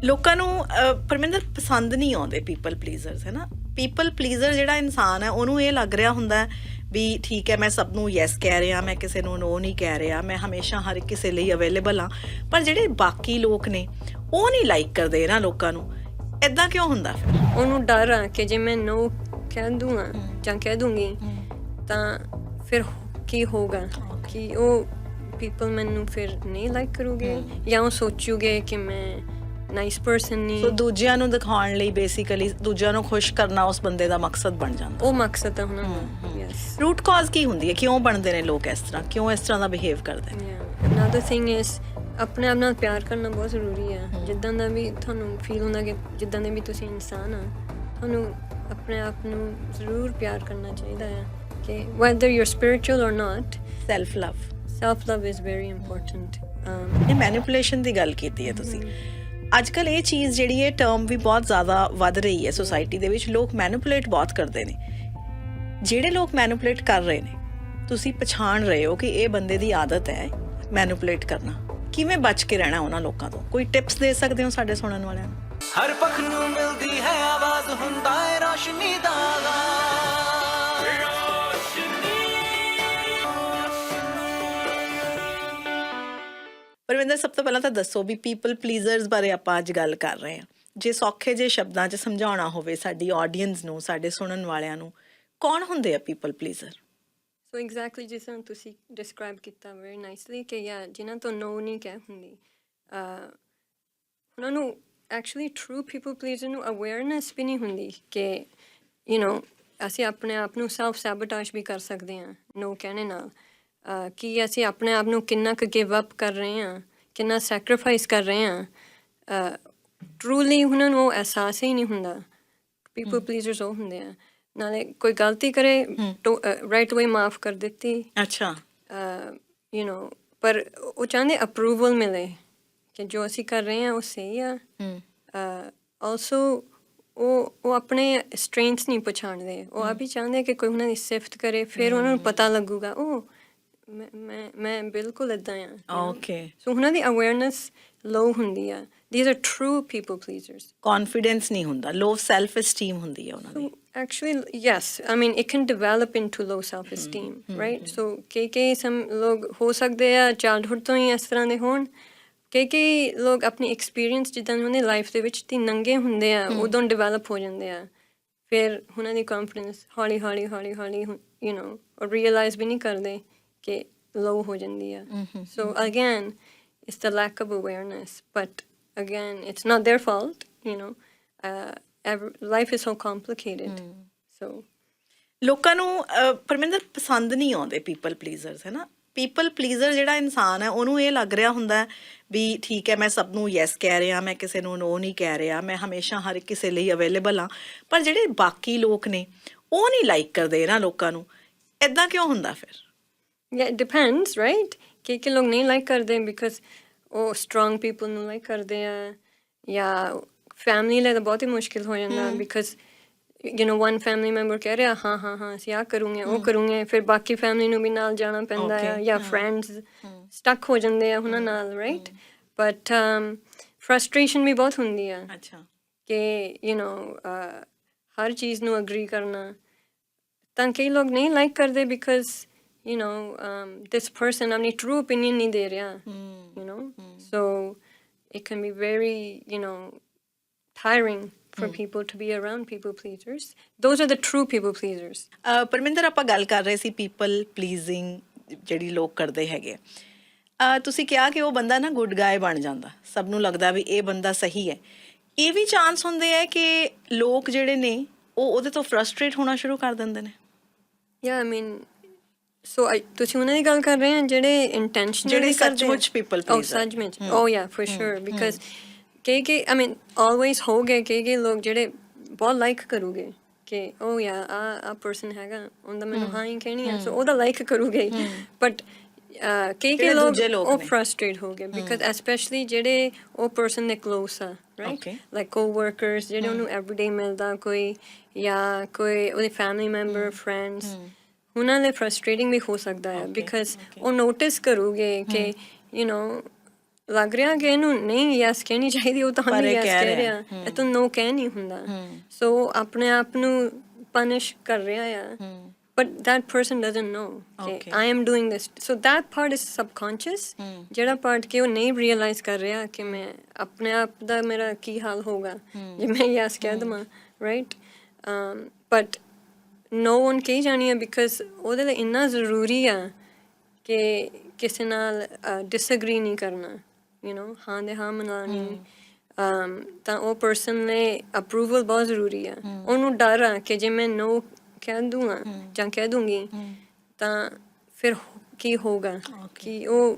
ਲੋਕਾਂ ਨੂੰ ਪਰਮਿੰਦਰ ਪਸੰਦ ਨਹੀਂ ਆਉਂਦੇ ਪੀਪਲ ਪਲੀਜ਼ਰਸ, ਹੈ ਨਾ। ਪੀਪਲ ਪਲੀਜ਼ਰ ਜਿਹੜਾ ਇਨਸਾਨ ਹੈ ਉਹਨੂੰ ਇਹ ਲੱਗ ਰਿਹਾ ਹੁੰਦਾ ਵੀ ਠੀਕ ਹੈ ਮੈਂ ਸਭ ਨੂੰ ਯੈਸ ਕਹਿ ਰਿਹਾ, ਮੈਂ ਕਿਸੇ ਨੂੰ ਨੋ ਨਹੀਂ ਕਹਿ ਰਿਹਾ, ਮੈਂ ਹਮੇਸ਼ਾ ਹਰ ਕਿਸੇ ਲਈ ਅਵੇਲੇਬਲ ਹਾਂ। ਪਰ ਜਿਹੜੇ ਬਾਕੀ ਲੋਕ ਨੇ ਉਹ ਨਹੀਂ ਲਾਈਕ ਕਰਦੇ ਇਹਨਾਂ ਲੋਕਾਂ ਨੂੰ। ਇੱਦਾਂ ਕਿਉਂ ਹੁੰਦਾ ਫਿਰ? ਉਹਨੂੰ ਡਰ ਆ ਕਿ ਜੇ ਮੈਂ ਨੋ ਕਹਿ ਦੂੰਗਾ ਜਾਂ ਕਹਿ ਦੂੰਗੀ ਤਾਂ ਫਿਰ ਕੀ ਹੋਊਗਾ ਕਿ ਉਹ ਪੀਪਲ ਮੈਨੂੰ ਫਿਰ ਨਹੀਂ ਲਾਈਕ ਕਰੂਗੇ ਜਾਂ ਉਹ ਸੋਚੂਗੇ ਕਿ ਮੈਂ ਨਾਈਸ ਪਰਸਨ ਨਹੀਂ। ਸੋ ਦੂਜਿਆਂ ਨੂੰ ਦਿਖਾਉਣ ਲਈ ਬੇਸਿਕਲੀ ਦੂਜਿਆਂ ਨੂੰ ਖੁਸ਼ ਕਰਨਾ ਉਸ ਬੰਦੇ ਦਾ ਮਕਸਦ ਬਣ ਜਾਂਦਾ। ਉਹ ਮਕਸਦ ਹੈ ਉਹਨਾਂ ਦਾ। ਯੈਸ। ਰੂਟ ਕਾਜ਼ ਕੀ ਹੁੰਦੀ ਹੈ? ਕਿਉਂ ਬਣਦੇ ਨੇ ਲੋਕ ਇਸ ਤਰ੍ਹਾਂ? ਕਿਉਂ ਇਸ ਤਰ੍ਹਾਂ ਦਾ ਬਿਹੇਵ ਕਰਦੇ ਨੇ? ਅਨਦਰ ਥਿੰਗ ਇਜ਼ ਆਪਣੇ ਆਪ ਨਾਲ ਪਿਆਰ ਕਰਨਾ ਬਹੁਤ ਜ਼ਰੂਰੀ ਹੈ। ਜਿੱਦਾਂ ਦਾ ਵੀ ਤੁਹਾਨੂੰ ਫੀਲ ਹੁੰਦਾ ਕਿ ਜਿੱਦਾਂ ਦੇ ਵੀ ਤੁਸੀਂ ਇਨਸਾਨ ਆ, ਤੁਹਾਨੂੰ ਆਪਣੇ ਆਪ ਨੂੰ ਜ਼ਰੂਰ ਪਿਆਰ ਕਰਨਾ ਚਾਹੀਦਾ ਹੈ ਕਿ whether you're spiritual or not, self love is very important. ਇਹ ਮੈਨੀਪੂਲੇਸ਼ਨ ਦੀ ਗੱਲ ਕੀਤੀ ਹੈ ਤੁਸੀਂ। ਅੱਜ ਕੱਲ੍ਹ ਇਹ ਚੀਜ਼ ਜਿਹੜੀ ਹੈ ਟਰਮ ਵੀ ਬਹੁਤ ਜ਼ਿਆਦਾ ਵੱਧ ਰਹੀ ਹੈ ਸੋਸਾਇਟੀ ਦੇ ਵਿੱਚ। ਲੋਕ ਮੈਨੀਪੂਲੇਟ ਬਹੁਤ ਕਰਦੇ ਨੇ। ਜਿਹੜੇ ਲੋਕ ਮੈਨੀਪੂਲੇਟ ਕਰ ਰਹੇ ਨੇ, ਤੁਸੀਂ ਪਛਾਣ ਰਹੇ ਹੋ ਕਿ ਇਹ ਬੰਦੇ ਦੀ ਆਦਤ ਹੈ ਮੈਨੀਪੂਲੇਟ ਕਰਨਾ। ਕਿਵੇਂ ਬਚ ਕੇ ਰਹਿਣਾ ਉਹਨਾਂ ਲੋਕਾਂ ਤੋਂ? ਕੋਈ ਟਿਪਸ ਦੇ ਸਕਦੇ ਹੋ ਸਾਡੇ ਸੁਣਨ ਵਾਲਿਆਂ ਨੂੰ? ਹਰ ਪੱਖ ਨੂੰ ਮਿਲਦੀ ਹੈ ਆਵਾਜ਼, ਹੁੰਦਾ ਹੈ ਰੋਸ਼ਨੀ ਦਾ ਪਰਮਿੰਦਰ, ਸਭ ਤੋਂ ਪਹਿਲਾਂ ਤਾਂ ਦੱਸੋ ਵੀ ਪੀਪਲ ਪਲੀਜ਼ਰਸ ਬਾਰੇ ਆਪਾਂ ਅੱਜ ਗੱਲ ਕਰ ਰਹੇ ਹਾਂ। ਜੇ ਸੌਖੇ ਜਿਹੇ ਸ਼ਬਦਾਂ 'ਚ ਸਮਝਾਉਣਾ ਹੋਵੇ ਸਾਡੀ ਆਡੀਅנס ਨੂੰ, ਸਾਡੇ ਸੁਣਨ ਵਾਲਿਆਂ ਨੂੰ, ਕੌਣ ਹੁੰਦੇ ਆ ਪੀਪਲ ਪਲੀਜ਼ਰ? ਸੋ ਐਗਜ਼ੈਕਟਲੀ ਜਿਸ ਤਰ੍ਹਾਂ ਤੁਸੀਂ ਡਿਸਕ੍ਰਾਈਬ ਕੀਤਾ ਵੈਰੀ ਨਾਈਸਲੀ ਕਿ ਜਿਨ੍ਹਾਂ ਤੋਂ ਨੋ ਨਹੀਂ ਕਹਿ ਹੁੰਦੀ, ਉਹਨਾਂ ਨੂੰ ਐਕਚੁਅਲੀ ਟਰੂ ਪੀਪਲ ਪਲੀਜ਼ਰ ਨੂੰ ਅਵੇਅਰਨੈਸ ਵੀ ਨਹੀਂ ਹੁੰਦੀ ਕਿ ਅਸੀਂ ਆਪਣੇ ਆਪ ਨੂੰ ਸੈਲਫ ਸੈਬੋਟੇਜ ਵੀ ਕਰ ਸਕਦੇ ਹਾਂ ਨੋ ਕਹਿਣੇ ਨਾਲ। ਕਿ ਅਸੀਂ ਆਪਣੇ ਆਪ ਨੂੰ ਕਿੰਨਾ ਕੁ ਗਿਵ ਅਪ ਕਰ ਰਹੇ ਹਾਂ, ਕਿੰਨਾ ਸੈਕਰੀਫਾਈਸ ਕਰ ਰਹੇ ਹਾਂ। ਟਰੂਲੀ ਉਹਨਾਂ ਨੂੰ ਉਹ ਅਹਿਸਾਸ ਹੀ ਨਹੀਂ ਹੁੰਦਾ। ਪੀਪਲ ਪਲੀਜ਼ਰਸ ਉਹ ਹੁੰਦੇ ਆ, ਨਾਲੇ ਕੋਈ ਗਲਤੀ ਕਰੇ ਰਾਈਟ ਵੇ ਮਾਫ ਕਰ ਦਿੱਤੀ। ਅੱਛਾ। ਪਰ ਉਹ ਚਾਹੁੰਦੇ ਅਪਰੂਵਲ ਮਿਲੇ ਕਿ ਜੋ ਅਸੀਂ ਕਰ ਰਹੇ ਹਾਂ ਉਹ ਸਹੀ ਆ। ਆਲਸੋ ਉਹ ਆਪਣੇ ਸਟਰੈਂਥਸ ਨਹੀਂ ਪਛਾਣਦੇ। ਉਹ ਆਪ ਹੀ ਚਾਹੁੰਦੇ ਕਿ ਕੋਈ ਉਹਨਾਂ ਦੀ ਸਿਫਤ ਕਰੇ, ਫਿਰ ਉਹਨਾਂ ਨੂੰ ਪਤਾ ਲੱਗੂਗਾ ਉਹ ਮੈਂ ਬਿਲਕੁਲ ਇੱਦਾਂ ਆ। ਓਕੇ। ਸੋ ਉਹਨਾਂ ਦੀ ਅਵੇਅਰਨੈਸ ਲੋ ਹੁੰਦੀ ਆ। These are true people pleasers. Confidence ਨਹੀਂ ਹੁੰਦਾ, ਲੋ ਸੈਲਫ ਐਸਟੀਮ ਹੁੰਦੀ ਹੈ ਉਹਨਾਂ ਦੀ। Actually, yes. I mean, it can develop into low self-esteem, right? So, ਕਈ some ਲੋਕ ਹੋ ਸਕਦੇ ਆ ਚਾਈਲਡਹੁੱਡ ਤੋਂ ਹੀ ਇਸ ਤਰ੍ਹਾਂ ਦੇ ਹੋਣ। ਕਈ ਲੋਕ ਆਪਣੀ ਐਕਸਪੀਰੀਅੰਸ ਜਿੱਦਾਂ ਉਹਨੇ ਲਾਈਫ ਦੇ ਵਿੱਚ ਦੀ ਨੰਗੇ ਹੁੰਦੇ ਆ, ਉਦੋਂ ਡਿਵੈਲਪ ਹੋ ਜਾਂਦੇ ਆ। ਫਿਰ ਉਹਨਾਂ ਦੀ ਕੌਨਫੀਡੈਂਸ ਹੌਲੀ ਔਰ ਰੀਅਲਾਈਜ਼ ਵੀ ਨਹੀਂ ਕਰਦੇ ਕਿ low ਹੋ ਜਾਂਦੀ ਆ। So again, it's the lack of awareness. But again, it's not their fault, life is so complicated. So ਲੋਕਾਂ ਨੂੰ ਪਰਮਿੰਦਰ ਪਸੰਦ ਨਹੀਂ ਆਉਂਦੇ ਪੀਪਲ ਪਲੀਜ਼ਰਸ, ਹੈ ਨਾ। ਪੀਪਲ ਪਲੀਜ਼ਰ ਜਿਹੜਾ ਇਨਸਾਨ ਹੈ ਉਹਨੂੰ ਇਹ ਲੱਗ ਰਿਹਾ ਹੁੰਦਾ ਵੀ ਠੀਕ ਹੈ ਮੈਂ ਸਭ ਨੂੰ ਯੈਸ ਕਹਿ ਰਿਹਾ, ਮੈਂ ਕਿਸੇ ਨੂੰ ਨੋ ਨਹੀਂ ਕਹਿ ਰਿਹਾ, ਮੈਂ ਹਮੇਸ਼ਾ ਹਰ ਕਿਸੇ ਲਈ ਅਵੇਲੇਬਲ ਹਾਂ। ਪਰ ਜਿਹੜੇ ਬਾਕੀ ਲੋਕ ਨੇ ਉਹ ਨਹੀਂ ਲਾਈਕ ਕਰਦੇ ਇਹਨਾਂ ਲੋਕਾਂ ਨੂੰ। ਇੱਦਾਂ ਕਿਉਂ ਹੁੰਦਾ ਫਿਰ? yeah, it depends, right? ਕਿ ਲੋਕ ਨਹੀਂ ਲਾਈਕ ਕਰਦੇ ਬਿਕਾਜ਼ ਉਹ ਸਟਰੋਂਗ ਪੀਪਲ ਨੂੰ ਲਾਈਕ ਕਰਦੇ ਆ, ਜਾਂ ਫੈਮਿਲੀ ਲਈ ਤਾਂ ਬਹੁਤ ਹੀ ਮੁਸ਼ਕਿਲ ਹੋ ਜਾਂਦਾ ਬਿਕਾਜ਼ one family member ਕਹਿ ਰਿਹਾ ਹਾਂ ਅਸੀਂ ਆਹ ਕਰੂੰਗੇ ਉਹ ਕਰੂੰਗੇ, ਫਿਰ ਬਾਕੀ ਫੈਮਿਲੀ ਨੂੰ ਵੀ ਨਾਲ ਜਾਣਾ ਪੈਂਦਾ ਆ, ਜਾਂ ਫਰੈਂਡਸ ਸਟਕ ਹੋ ਜਾਂਦੇ ਆ ਉਹਨਾਂ ਨਾਲ, ਰਾਈਟ? ਬਟ ਫਰਸਟ੍ਰੇਸ਼ਨ ਵੀ ਬਹੁਤ ਹੁੰਦੀ ਆ। ਅੱਛਾ। ਕਿ ਹਰ ਚੀਜ਼ ਨੂੰ ਅਗਰੀ ਕਰਨਾ ਤਾਂ ਕਈ ਲੋਕ ਨਹੀਂ ਲਾਈਕ ਕਰਦੇ ਬਿਕਾਜ਼ this person ਆਪਣੀ true opinion ਨਹੀਂ ਦੇ ਰਿਹਾ, so it can be very, tiring for people to be around people pleasers. Those are the true people pleasers. Parminder, ਆਪਾਂ ਗੱਲ ਕਰ ਰਹੇ ਸੀ ਪੀਪਲ ਪਲੀਜ਼ਿੰਗ ਜਿਹੜੀ ਲੋਕ ਕਰਦੇ ਹੈਗੇ। ਤੁਸੀਂ ਕਿਹਾ ਕਿ ਉਹ ਬੰਦਾ ਨਾ ਗੁੱਡ ਗਾਏ ਬਣ ਜਾਂਦਾ, ਸਭ ਨੂੰ ਲੱਗਦਾ ਵੀ ਇਹ ਬੰਦਾ ਸਹੀ ਹੈ। ਇਹ ਵੀ ਚਾਂਸ ਹੁੰਦੇ ਹੈ ਕਿ ਲੋਕ ਜਿਹੜੇ ਨੇ ਉਹ ਉਹਦੇ ਤੋਂ ਫਰਸਟਰੇਟ ਹੋਣਾ ਸ਼ੁਰੂ ਕਰ ਦਿੰਦੇ ਨੇ? Yeah, I mean, so ਤੁਸੀਂ ਉਹਨਾਂ ਦੀ ਗੱਲ ਕਰ ਰਹੇ ਹੋ ਜਿਹੜੇ ਇੰਟੈਂਸ਼ਨਲੀ ਜਿਹੜੇ ਸੱਚਮੁੱਚ ਪੀਪਲ ਪਲੀਜ਼ਰ? ਸੱਚਮੁੱਚ, yeah, for sure, because ਕਈ I mean always ਹੋ ਗਏ ਕਈ ਲੋਕ ਜਿਹੜੇ ਬਹੁਤ ਲਾਈਕ ਕਰੂਗੇ ਕਿ ਆ ਪਰਸਨ ਹੈਗਾ, ਉਹਦਾ ਮੈਨੂੰ ਹਾਂ ਹੀ ਕਹਿਣੀ ਆ, ਸੋ ਉਹਦਾ ਲਾਈਕ ਕਰੂਗੇ। ਬਟ ਕਈ ਲੋਕ ਉਹ ਫਰਸਟਰੇਟ ਹੋ ਗਏ ਬਿਕਾਜ਼ ਐਸਪੈਸ਼ਲੀ ਜਿਹੜੇ ਉਹ ਪਰਸਨ ਦੇ ਕਲੋਸ ਆ, ਰਾਈਟ? ਲਾਈਕ ਕੋ-ਵਰਕਰਸ ਜਿਹੜੇ ਉਹਨੂੰ ਐਵਰੀਡੇ ਮਿਲਦਾ, ਕੋਈ ਜਾਂ ਕੋਈ ਉਹਦੇ ਫੈਮਿਲੀ ਮੈਂਬਰ, ਫਰੈਂਡਸ, ਉਹਨਾਂ ਲਈ ਫਰਸਟਰੇਟਿੰਗ ਵੀ ਹੋ ਸਕਦਾ ਹੈ ਬਿਕਾਜ਼ ਉਹ ਨੋਟਿਸ ਕਰੂਗੇ ਕਿ ਲੱਗ ਰਿਹਾ ਕਿ ਇਹਨੂੰ ਨਹੀਂ ਯੈਸ ਕਹਿਣੀ ਚਾਹੀਦੀ, ਉਹ ਤੁਹਾਨੂੰ ਪਰ ਇਹ ਯੈਸ ਕਹਿ ਕਹਿ ਰਿਹਾ। ਰਿਹਾ, ਇਹ ਤਾਂ ਨੋ ਕਹਿ ਨਹੀਂ ਹੁੰਦਾ। ਸੋ ਆਪਣੇ ਆਪ ਨੂੰ ਪਨਿਸ਼ ਕਰ ਰਿਹਾ ਆ, but that person doesn't know Okay. I am doing this. So that part is subconscious, ਜਿਹੜਾ part ਕਿ ਉਹ ਨਹੀਂ realize ਕਰ ਰਿਹਾ ਕਿ ਮੈਂ ਆਪਣੇ ਆਪ ਦਾ ਮੇਰਾ ਕੀ ਹਾਲ ਹੋਗਾ ਜੇ ਮੈਂ ਯੈਸ ਕਹਿ ਦਵਾਂ, right? But no one ਕਹੀ ਜਾਣੀ ਹੈ because ਉਹਦੇ ਲਈ ਇੰਨਾ ਜ਼ਰੂਰੀ ਆ ਕਿ ਕਿਸੇ ਨਾਲ disagree ਨਹੀਂ ਕਰਨਾ, you know, ਹਾਂ ਦੇ ਹਾਂ ਮਿਲਾਉਣੀ। ਤਾਂ ਉਹ ਪਰਸਨ ਲਈ ਅਪਰੂਵਲ ਬਹੁਤ ਜ਼ਰੂਰੀ ਆ। ਉਹਨੂੰ ਡਰ ਆ ਕਿ ਜੇ ਮੈਂ ਨੋ ਕਹਿ ਦੂੰਗਾ ਜਾਂ ਕਹਿ ਦੂੰਗੀ ਤਾਂ ਫਿਰ ਕੀ ਹੋਊਗਾ, ਕਿ ਉਹ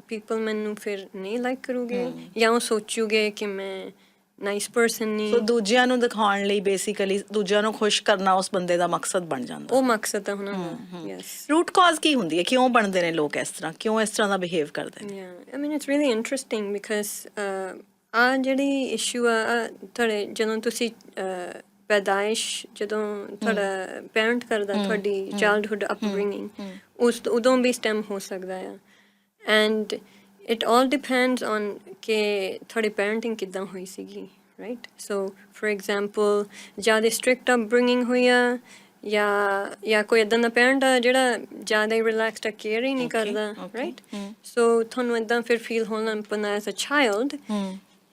ਪੀਪਲ ਮੈਨੂੰ ਫਿਰ ਨਹੀਂ ਲਾਈਕ ਕਰੂਗੇ ਜਾਂ ਉਹ ਸੋਚੂਗੇ ਕਿ ਮੈਂ ਨਾਈਸ ਪਰਸਨ ਨਹੀਂ। ਸੋ ਦੂਜਿਆਂ ਨੂੰ ਦਿਖਾਉਣ ਲਈ ਬੇਸਿਕਲੀ ਦੂਜਿਆਂ ਨੂੰ ਖੁਸ਼ ਕਰਨਾ ਉਸ ਬੰਦੇ ਦਾ ਮਕਸਦ ਬਣ ਜਾਂਦਾ। ਉਹ ਮਕਸਦ ਆ ਉਹਨਾਂ ਦਾ। ਯੈਸ। ਰੂਟ ਕਾਜ਼ ਕੀ ਹੁੰਦੀ ਹੈ, ਕਿਉਂ ਬਣਦੇ ਨੇ ਲੋਕ ਇਸ ਤਰ੍ਹਾਂ, ਕਿਉਂ ਇਸ ਤਰ੍ਹਾਂ ਦਾ ਬਿਹੇਵ ਕਰਦੇ ਨੇ? ਆਈ ਮੀਨ ਇਟਸ ਰੀਅਲੀ ਇੰਟਰਸਟਿੰਗ ਬਿਕਾਜ਼ ਆ ਜਿਹੜੀ ਇਸ਼ੂ ਆ ਤੁਹਾਡੇ ਜਦੋਂ ਤੁਸੀਂ ਪੈਦਾਇਸ਼ ਜਦੋਂ ਤੁਹਾਡਾ ਪੈਰੈਂਟ ਕਰਦਾ ਤੁਹਾਡੀ ਚਾਈਲਡਹੁੱਡ ਅਪਬ੍ਰਿੰਗਿੰਗ ਉਦੋਂ ਵੀ ਸਟੈਮ ਹੋ ਸਕਦਾ ਆ। And it all depends on ਕਿ ਤੁਹਾਡੀ ਪੈਰੈਂਟਿੰਗ ਕਿੱਦਾਂ ਹੋਈ ਸੀਗੀ, ਰਾਈਟ? ਸੋ ਫੋਰ ਐਗਜ਼ਾਮਪਲ ਜ਼ਿਆਦਾ ਸਟ੍ਰਿਕਟ ਅਪਬ੍ਰਿੰਗਿੰਗ ਹੋਈ ਆ ਜਾਂ ਕੋਈ ਇੱਦਾਂ ਦਾ ਪੈਰੈਂਟ ਆ ਜਿਹੜਾ ਜ਼ਿਆਦਾ ਹੀ ਰਿਲੈਕਸਡ ਆ, ਕੇਅਰ ਹੀ ਨਹੀਂ ਕਰਦਾ, ਰਾਈਟ? ਸੋ ਤੁਹਾਨੂੰ ਇੱਦਾਂ ਫਿਰ ਫੀਲ ਹੋਣ ਲੱਗ ਪੈਂਦਾ ਐਜ਼ ਅ ਚਾਈਲਡ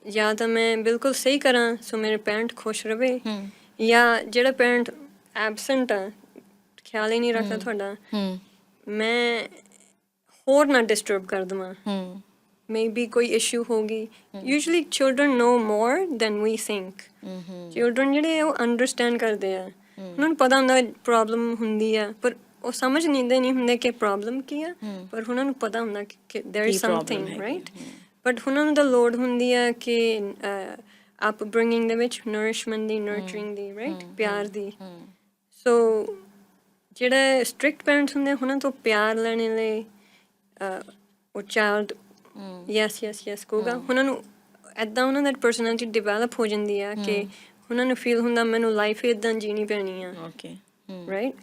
ਜਾਂ ਤਾਂ ਮੈਂ ਬਿਲਕੁਲ ਸਹੀ ਕਰਾਂ ਸੋ ਮੇਰੇ ਪੈਰੈਂਟ ਖੁਸ਼ ਰਵੇ, ਜਾਂ ਜਿਹੜਾ ਪੈਰੈਂਟ ਐਬਸੈਂਟ ਆ, ਖਿਆਲ ਹੀ ਨਹੀਂ ਰੱਖਦਾ ਤੁਹਾਡਾ, ਮੈਂ ਹੋਰ ਨਾ ਡਿਸਟਰਬ ਕਰ ਦੇਵਾਂ, ਮੇਬੀ ਕੋਈ ਇਸ਼ੂ ਹੋਗੀ। Usually children know more than we think. Children ਜਿਹੜੇ ਉਹ ਅੰਡਰਸਟੈਂਡ ਕਰਦੇ ਆ, ਉਹਨਾਂ ਨੂੰ ਪਤਾ ਹੁੰਦਾ ਪ੍ਰੋਬਲਮ ਹੁੰਦੀ ਆ, ਪਰ ਉਹ ਸਮਝ ਨਹੀਂ ਹੁੰਦੇ ਕਿ ਪ੍ਰੋਬਲਮ ਕੀ ਆ, ਪਰ ਉਹਨਾਂ ਨੂੰ ਪਤਾ ਹੁੰਦਾ ਕਿ ਦੇयर ਇਜ਼ ਸਮਥਿੰਗ, ਰਾਈਟ? ਬਟ ਉਹਨਾਂ ਨੂੰ ਤਾਂ ਲੋੜ ਹੁੰਦੀ ਆ ਕਿ ਅਪਬ੍ਰਿੰਗਿੰਗ ਦੇ ਵਿੱਚ ਨਰਿਸ਼ਮੈਂਟ ਦੀ, ਨਰਚਰਿੰਗ ਦੀ, ਰਾਈਟ? ਪਿਆਰ ਦੀ। ਸੋ ਜਿਹੜੇ ਸਟ੍ਰਿਕਟ ਪੈਰੈਂਟਸ ਹੁੰਦੇ ਉਹਨਾਂ ਤੋਂ ਪਿਆਰ ਲੈਣ ਲਈ ਉਹ ਚਾਈਲਡ ਯੈਸ ਕਹੂਗਾ। ਉਹਨਾਂ ਨੂੰ ਇੱਦਾਂ ਉਹਨਾਂ ਦਾ ਪਰਸਨੈਲਿਟੀ ਡਿਵੈਲਪ ਹੋ ਜਾਂਦੀ ਆ ਕਿ ਉਹਨਾਂ ਨੂੰ ਫੀਲ ਹੁੰਦਾ ਮੈਨੂੰ ਲਾਈਫ ਇੱਦਾਂ ਜੀਣੀ ਪੈਣੀ ਆ, ਰਾਈਟ?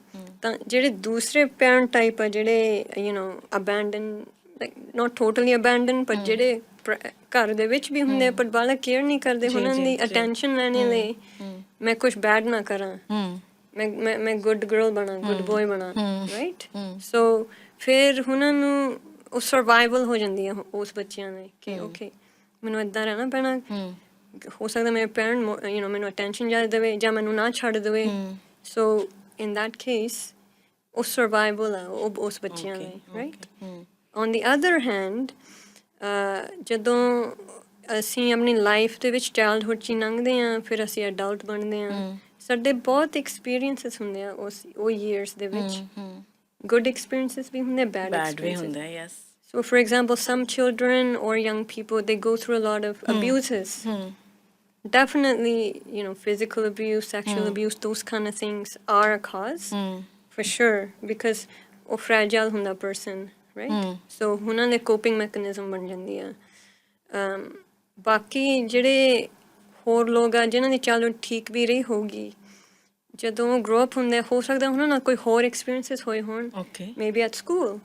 ਤਾਂ ਜਿਹੜੇ ਦੂਸਰੇ ਪੈਰੈਂਟ ਟਾਈਪ ਆ ਜਿਹੜੇ you know abandon, like note totally abandon, ਪਰ ਜਿਹੜੇ ਘਰ ਦੇ ਵਿੱਚ ਵੀ ਹੁੰਦੇ ਪਰ ਬਾਲਾ ਕੇਅਰ ਨਹੀਂ ਕਰਦੇ ਉਹਨਾਂ ਦੀ ਅਟੈਂਸ਼ਨ ਲੈਣੇ ਲਈ, ਮੈਂ ਕੁਛ ਬੈਡ ਨਾ ਕਰਾਂ, ਮੈਂ ਗੁੱਡ ਗਰਲ ਬਣਾ, ਗੁੱਡ ਬॉय ਬਣਾ, ਰਾਈਟ? ਸੋ ਫਿਰ ਉਹਨਾਂ ਨੂੰ ਉਹ ਸਰਵਾਈਵਲ ਹੋ ਜਾਂਦੀ ਆ ਉਸ ਬੱਚਿਆਂ ਲਈ ਕਿ ਓਕੇ ਮੈਨੂੰ ਇੱਦਾਂ ਰਹਿਣਾ ਪੈਣਾ, ਹੋ ਸਕਦਾ ਮੇਰੇ ਪੈਰੈਂਟ ਯੂ ਨੋ ਮੈਨੂੰ ਅਟੈਂਸ਼ਨ ਜ਼ਿਆਦਾ ਦੇਵੇ ਜਾਂ ਮੈਨੂੰ ਨਾ ਛੱਡ ਦੇਵੇ। ਸੋ ਇਨ ਦੈਟ ਕੇਸ ਉਹ ਸਰਵਾਈਵਲ ਆ ਉਹ ਉਸ ਬੱਚਿਆਂ ਲਈ, right? On the other hand ਜਦੋਂ ਅਸੀਂ ਆਪਣੀ ਲਾਈਫ ਦੇ ਵਿੱਚ ਚਾਈਲਡਹੁੱਡ 'ਚ ਹੀ ਲੰਘਦੇ ਹਾਂ, ਫਿਰ ਅਸੀਂ ਅਡਲਟ ਬਣਦੇ ਹਾਂ, ਸਾਡੇ ਬਹੁਤ ਐਕਸਪੀਰੀਅੰਸਿਸ ਹੁੰਦੇ ਆ ਉਹ ਈਅਰਸ ਦੇ ਵਿੱਚ। good experiences ਵੀ ਹੁੰਦੇ, bad ਵੀ ਹੁੰਦੇ, yes. So for example, some children or young people, they go through a lot of abuses. Definitely, you know, physical abuse, sexual abuse, those kind of things are a cause, for sure, because ਉਹ fragile ਹੁੰਦਾ person, right? So ਉਹਨਾਂ ਦੇ coping mechanism ਬਣ ਜਾਂਦੀ ਆ। ਬਾਕੀ ਜਿਹੜੇ ਹੋਰ ਲੋਕ ਆ ਜਿਨ੍ਹਾਂ ਦੀ childhood ਠੀਕ ਵੀ ਰਹੀ ਹੋਊਗੀ, ਜਦੋਂ ਉਹ ਗਰੋ ਅਪ ਹੁੰਦੇ ਹੋ ਸਕਦਾ ਉਹਨਾਂ ਨਾਲ ਕੋਈ ਹੋਰ ਐਕਸਪੀਰੀਅੰਸਿਸ ਹੋਏ ਹੋਣ, maybe at school,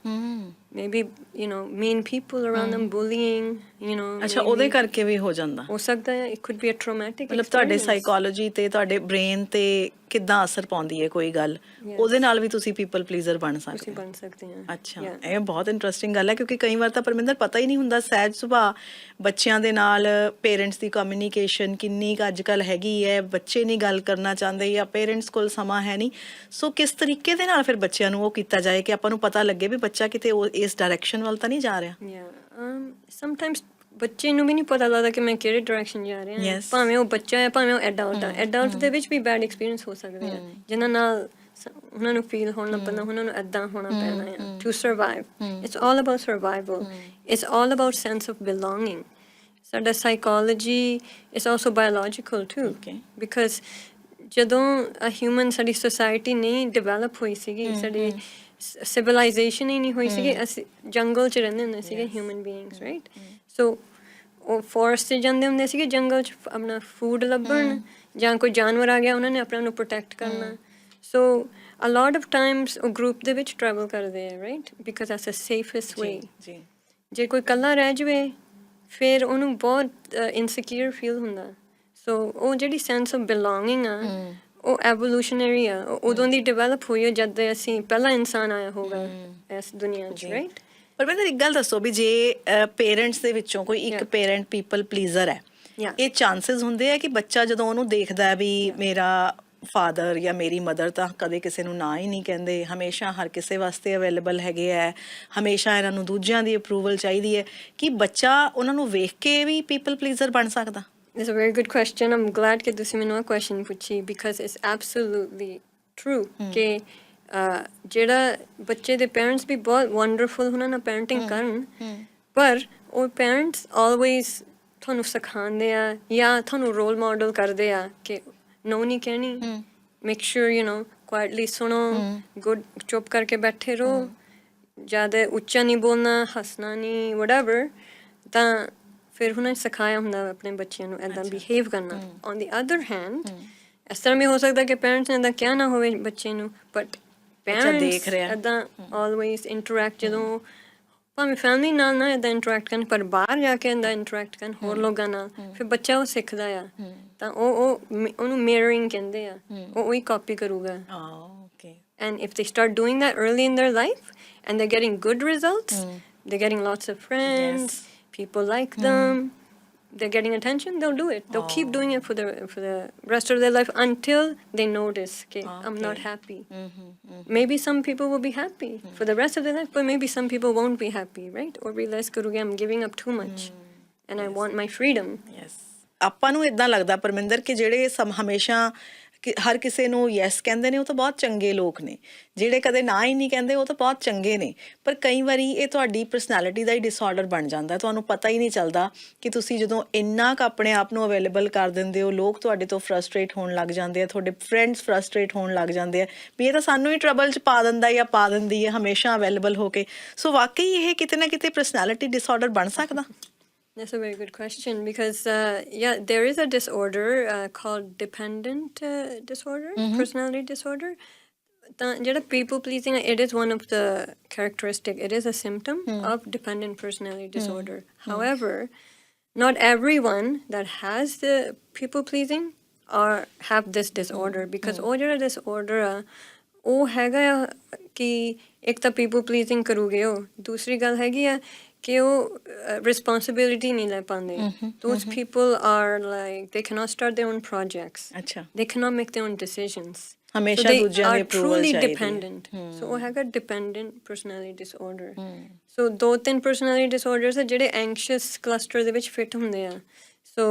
maybe you know mean people around them, bullying, you know। ਅੱਛਾ, ਉਹਦੇ ਕਰਕੇ ਵੀ ਹੋ ਜਾਂਦਾ, ਹੋ ਸਕਦਾ ਹੈ। It could be a traumatic. ਮਤਲਬ ਤੁਹਾਡੇ ਸਾਈਕੋਲੋਜੀ ਤੇ ਤੁਹਾਡੇ ਬ੍ਰੇਨ ਤੇ ਕਿੱਦਾਂ ਅਸਰ ਪਾਉਂਦੀ ਹੈ ਕੋਈ ਗੱਲ, ਉਹਦੇ ਨਾਲ ਵੀ ਤੁਸੀਂ ਪੀਪਲ ਪਲੀਜ਼ਰ ਬਣ ਸਕਦੇ ਹਾਂ। ਅੱਛਾ, ਇਹ ਬਹੁਤ ਇੰਟਰਸਟਿੰਗ ਗੱਲ ਹੈ ਕਿਉਂਕਿ ਕਈ ਵਾਰ ਤਾਂ ਪਰਮਿੰਦਰ ਪਤਾ ਹੀ ਨਹੀਂ ਹੁੰਦਾ ਸਹਿਜ ਸੁਭਾਅ ਬੱਚਿਆਂ ਦੇ ਨਾਲ ਪੇਰੈਂਟਸ ਦੀ ਕਮਿਊਨੀਕੇਸ਼ਨ ਕਿੰਨੀ ਕੁ ਅੱਜ ਕੱਲ੍ਹ ਹੈਗੀ ਹੈ, ਬੱਚੇ ਨਹੀਂ ਗੱਲ ਕਰਨਾ ਚਾਹੁੰਦੇ ਜਾਂ ਪੇਰੈਂਟਸ ਕੋਲ ਸਮਾਂ ਹੈ ਨਹੀਂ। ਸੋ ਕਿਸ ਤਰੀਕੇ ਦੇ ਨਾਲ ਫਿਰ ਬੱਚਿਆਂ ਨੂੰ ਉਹ ਕੀਤਾ ਜਾਏ ਕਿ ਆਪਾਂ ਨੂੰ ਪਤਾ ਲੱਗੇ ਵੀ ਬੱਚਾ ਕਿਤੇ ਇਸ ਡਾਇਰੈਕਸ਼ਨ ਵੱਲ ਤਾਂ ਨਹੀਂ ਜਾ ਰਿਹਾ? ਸਮਟਾਈਮਸ ਬੱਚੇ ਨੂੰ ਵੀ ਨਹੀਂ ਪਤਾ ਲੱਗਦਾ ਕਿ ਮੈਂ ਕਿਹੜੇ ਡਾਇਰੈਕਸ਼ਨ ਜਾ ਰਿਹਾ, ਭਾਵੇਂ ਉਹ ਬੱਚਾ ਹੈ ਭਾਵੇਂ ਉਹ ਐਡਲਟ ਆ। ਐਡਲਟ ਦੇ ਵਿੱਚ ਵੀ ਬੈਡ ਐਕਸਪੀਰੀਅੰਸ ਹੋ ਸਕਦੇ ਆ ਜਿਨ੍ਹਾਂ ਨਾਲ ਉਹਨਾਂ ਨੂੰ ਫੀਲ ਹੋਣਾ ਪੈਂਦਾ ਉਹਨਾਂ ਨੂੰ ਇੱਦਾਂ ਹੋਣਾ ਪੈਣਾ ਆ to survive. It's all about survival, it's all about sense of belonging. ਸਾਡਾ psychology is also biological too, because ਜਦੋਂ ਹਿਊਮਨ ਸਾਡੀ ਸੋਸਾਇਟੀ ਨਹੀਂ ਡਿਵੈਲਪ ਹੋਈ ਸੀਗੀ, ਸਾਡੀ ਸਿਵਲਾਈਜੇਸ਼ਨ ਹੀ ਨਹੀਂ ਹੋਈ ਸੀਗੀ, ਅਸੀਂ ਜੰਗਲ 'ਚ ਰਹਿੰਦੇ ਹੁੰਦੇ ਸੀਗੇ ਹਿਊਮਨ ਬੀਇੰਗਸ, ਰਾਈਟ? ਸੋ ਉਹ ਫੋਰੈਸਟ 'ਚ ਜਾਂਦੇ ਹੁੰਦੇ ਸੀਗੇ, ਜੰਗਲ 'ਚ ਆਪਣਾ ਫੂਡ ਲੱਭਣ, ਜਾਂ ਕੋਈ ਜਾਨਵਰ ਆ ਗਿਆ ਉਹਨਾਂ ਨੇ ਆਪਣੇ ਨੂੰ ਪ੍ਰੋਟੈਕਟ ਕਰਨਾ। So a lot of times ਉਹ ਗਰੁੱਪ ਦੇ ਵਿੱਚ ਟਰੈਵਲ ਕਰਦੇ ਆ, right? Because that's a safest way. ਜੇ ਕੋਈ ਇਕੱਲਾ ਰਹਿ ਜਾਵੇ ਫਿਰ ਉਹਨੂੰ ਬਹੁਤ ਇਨਸਿਕਿਉਰ ਫੀਲ ਹੁੰਦਾ। ਸੋ ਉਹ ਜਿਹੜੀ ਸੈਂਸ ਆਫ ਬਿਲੋਂਗਿੰਗ ਆ ਉਹ ਐਵੋਲੂਸ਼ਨਰੀ ਆ, ਉਦੋਂ ਦੀ ਡਿਵੈਲਪ ਹੋਈ ਆ ਜਦ ਅਸੀਂ ਪਹਿਲਾ ਇਨਸਾਨ ਆਇਆ ਹੋਗਾ ਇਸ ਦੁਨੀਆ 'ਚ, ਰਾਈਟ। ਪਰ ਮੈਨੂੰ ਇੱਕ ਗੱਲ ਦੱਸੋ ਵੀ ਜੇ ਪੇਰੈਂਟਸ ਦੇ ਵਿੱਚੋਂ ਕੋਈ ਇੱਕ ਪੇਰੈਂਟ ਪੀਪਲ ਪਲੀਜ਼ਰ ਹੈ, ਇਹ ਚਾਂਸਸ ਹੁੰਦੇ ਆ ਕਿ ਬੱਚਾ ਜਦੋਂ ਉਹਨੂੰ ਦੇਖਦਾ ਵੀ ਮੇਰਾ ਫਾਦਰ ਜਾਂ ਮੇਰੀ ਮਦਰ ਤਾਂ ਕਦੇ ਕਿਸੇ ਨੂੰ ਨਾ ਹੀ ਨਹੀਂ ਕਹਿੰਦੇ, ਹਮੇਸ਼ਾ ਹਰ ਕਿਸੇ ਵਾਸਤੇ ਅਵੇਲੇਬਲ ਹੈਗੇ ਹੈ, ਹਮੇਸ਼ਾ ਇਹਨਾਂ ਨੂੰ ਦੂਜਿਆਂ ਦੀ ਅਪਰੂਵਲ ਚਾਹੀਦੀ ਹੈ, ਕਿ ਬੱਚਾ ਉਹਨਾਂ ਨੂੰ ਵੇਖ ਕੇ ਵੀ ਪੀਪਲ ਪਲੀਜ਼ਰ ਬਣ ਸਕਦਾ? It's a very good question. I'm glad ਕਿ ਤੁਸੀਂ ਮੈਨੂੰ ਇਹ question ਪੁੱਛੀ because it's absolutely true ਕਿ ਜਿਹੜਾ ਬੱਚੇ ਦੇ parents ਵੀ ਬਹੁਤ wonderful ਉਹਨਾਂ ਨਾਲ parenting ਕਰਨ, ਪਰ ਉਹ parents always ਤੁਹਾਨੂੰ ਸਿਖਾਉਂਦੇ ਆ ਜਾਂ ਤੁਹਾਨੂੰ role model ਕਰਦੇ ਆ ਕਿ no ਨਹੀਂ ਕਹਿਣੀ, make sure you know quietly ਸੁਣੋ, good ਚੁੱਪ ਕਰਕੇ ਬੈਠੇ ਰਹੋ, ਜ਼ਿਆਦਾ ਉੱਚਾ ਨਹੀਂ ਬੋਲਣਾ, ਹੱਸਣਾ ਨਹੀਂ, whatever। ਤਾਂ ਫਿਰ ਉਹਨਾਂ ਨੇ ਸਿਖਾਇਆ ਹੁੰਦਾ ਆਪਣੇ ਬੱਚਿਆਂ ਨੂੰ ਇੱਦਾਂ ਬਿਹੇਵ ਕਰਨਾ। ਔਨ ਦੀ ਅਦਰ ਹੈਂਡ ਇਸ ਤਰ੍ਹਾਂ ਵੀ ਹੋ ਸਕਦਾ ਕਿ ਪੇਰੈਂਟਸ ਨੇ ਇੱਦਾਂ ਕਿਹਾ ਨਾ ਹੋਵੇ ਬੱਚੇ ਨੂੰ, ਬਟ ਪੇਰੈਂਟਸ ਇੱਦਾਂ ਆਲਵੇਜ਼ ਇੰਟਰੈਕਟ, ਜਦੋਂ ਭਾਵੇਂ ਫੈਮਿਲੀ ਨਾਲ ਨਾ ਇੱਦਾਂ ਇੰਟਰੈਕਟ ਕਰਨ, ਪਰ ਬਾਹਰ ਜਾ ਕੇ ਇੱਦਾਂ ਇੰਟਰੈਕਟ ਕਰਨ ਹੋਰ ਲੋਕਾਂ ਨਾਲ, ਫਿਰ ਬੱਚਾ ਉਹ ਸਿੱਖਦਾ ਆ। ਤਾਂ ਉਹਨੂੰ ਮਿਰਰਿੰਗ ਕਹਿੰਦੇ ਆ, ਉਹ ਉਹੀ ਕਾਪੀ ਕਰੂਗਾ। And if they start doing that early in their life and they're getting good results, they're getting lots of friends, people like them, they're getting attention, they'll do it. They'll keep doing it for the rest of their life until they notice, okay, I'm not happy. Maybe some people will be happy for the rest of their life, but maybe some people won't be happy, right? Or realize karuge I'm giving up too much and I want my freedom. Yes. ਆਪਾਂ ਨੂੰ ਇਦਾਂ ਲੱਗਦਾ ਪਰਮਿੰਦਰ ਕਿ ਜਿਹੜੇ ਹਮੇਸ਼ਾ ਹਰ ਕਿਸੇ ਨੂੰ yes ਕਹਿੰਦੇ ਨੇ ਉਹ ਤਾਂ ਬਹੁਤ ਚੰਗੇ ਲੋਕ ਨੇ, ਜਿਹੜੇ ਕਦੇ ਨਾ ਹੀ ਨਹੀਂ ਕਹਿੰਦੇ ਉਹ ਤਾਂ ਬਹੁਤ ਚੰਗੇ ਨੇ। ਪਰ ਕਈ ਵਾਰੀ ਇਹ ਤੁਹਾਡੀ ਪਰਸਨੈਲਿਟੀ ਦਾ ਹੀ ਡਿਸਆਰਡਰ ਬਣ ਜਾਂਦਾ, ਤੁਹਾਨੂੰ ਪਤਾ ਹੀ ਨਹੀਂ ਚੱਲਦਾ ਕਿ ਤੁਸੀਂ ਜਦੋਂ ਇੰਨਾ ਕੁ ਆਪਣੇ ਆਪ ਨੂੰ ਅਵੇਲੇਬਲ ਕਰ ਦਿੰਦੇ ਹੋ, ਲੋਕ ਤੁਹਾਡੇ ਤੋਂ ਫਰਸਟਰੇਟ ਹੋਣ ਲੱਗ ਜਾਂਦੇ ਆ, ਤੁਹਾਡੇ ਫਰੈਂਡਸ ਫਰਸਟਰੇਟ ਹੋਣ ਲੱਗ ਜਾਂਦੇ ਆ ਵੀ ਇਹ ਤਾਂ ਸਾਨੂੰ ਹੀ ਟਰਬਲ 'ਚ ਪਾ ਦਿੰਦਾ ਜਾਂ ਪਾ ਦਿੰਦੀ ਹੈ ਹਮੇਸ਼ਾ ਅਵੇਲੇਬਲ ਹੋ ਕੇ। ਸੋ ਵਾਕਈ ਇਹ ਕਿਤੇ ਨਾ ਕਿਤੇ ਪਰਸਨੈਲਿਟੀ ਡਿਸਆਰਡਰ ਬਣ ਸਕਦਾ? That's a very good question because, yeah, there is a disorder called dependent disorder, personality disorder. Jada people pleasing, it is one of the characteristic. It is a symptom of dependent personality disorder. However, not everyone that has the people pleasing have this disorder because ਉਹ ਜਿਹੜਾ disorder ਆ ਉਹ ਹੈਗਾ ਕਿ ਇੱਕ ਤਾਂ people pleasing ਕਰੂਗੇ ਉਹ, ਦੂਸਰੀ ਗੱਲ ਹੈਗੀ ਆ ਕਿ ਉਹ responsibility ਨਹੀਂ ਲੈ ਪਾਉਂਦੇ। Those people are like, they cannot start their own projects. They cannot make their own decisions. ਹਮੇਸ਼ਾ ਦੂਜਿਆਂ ਦੀ ਅਪਰੂਵਲ ਚਾਹੀਦੀ ਹੈ। Truly dependent. So ਉਹ ਹੈਗਾ dependent personality disorder. So 2-3 personality disorders ਆ ਜਿਹੜੇ anxious cluster ਦੇ ਵਿੱਚ fit ਹੁੰਦੇ ਆ। So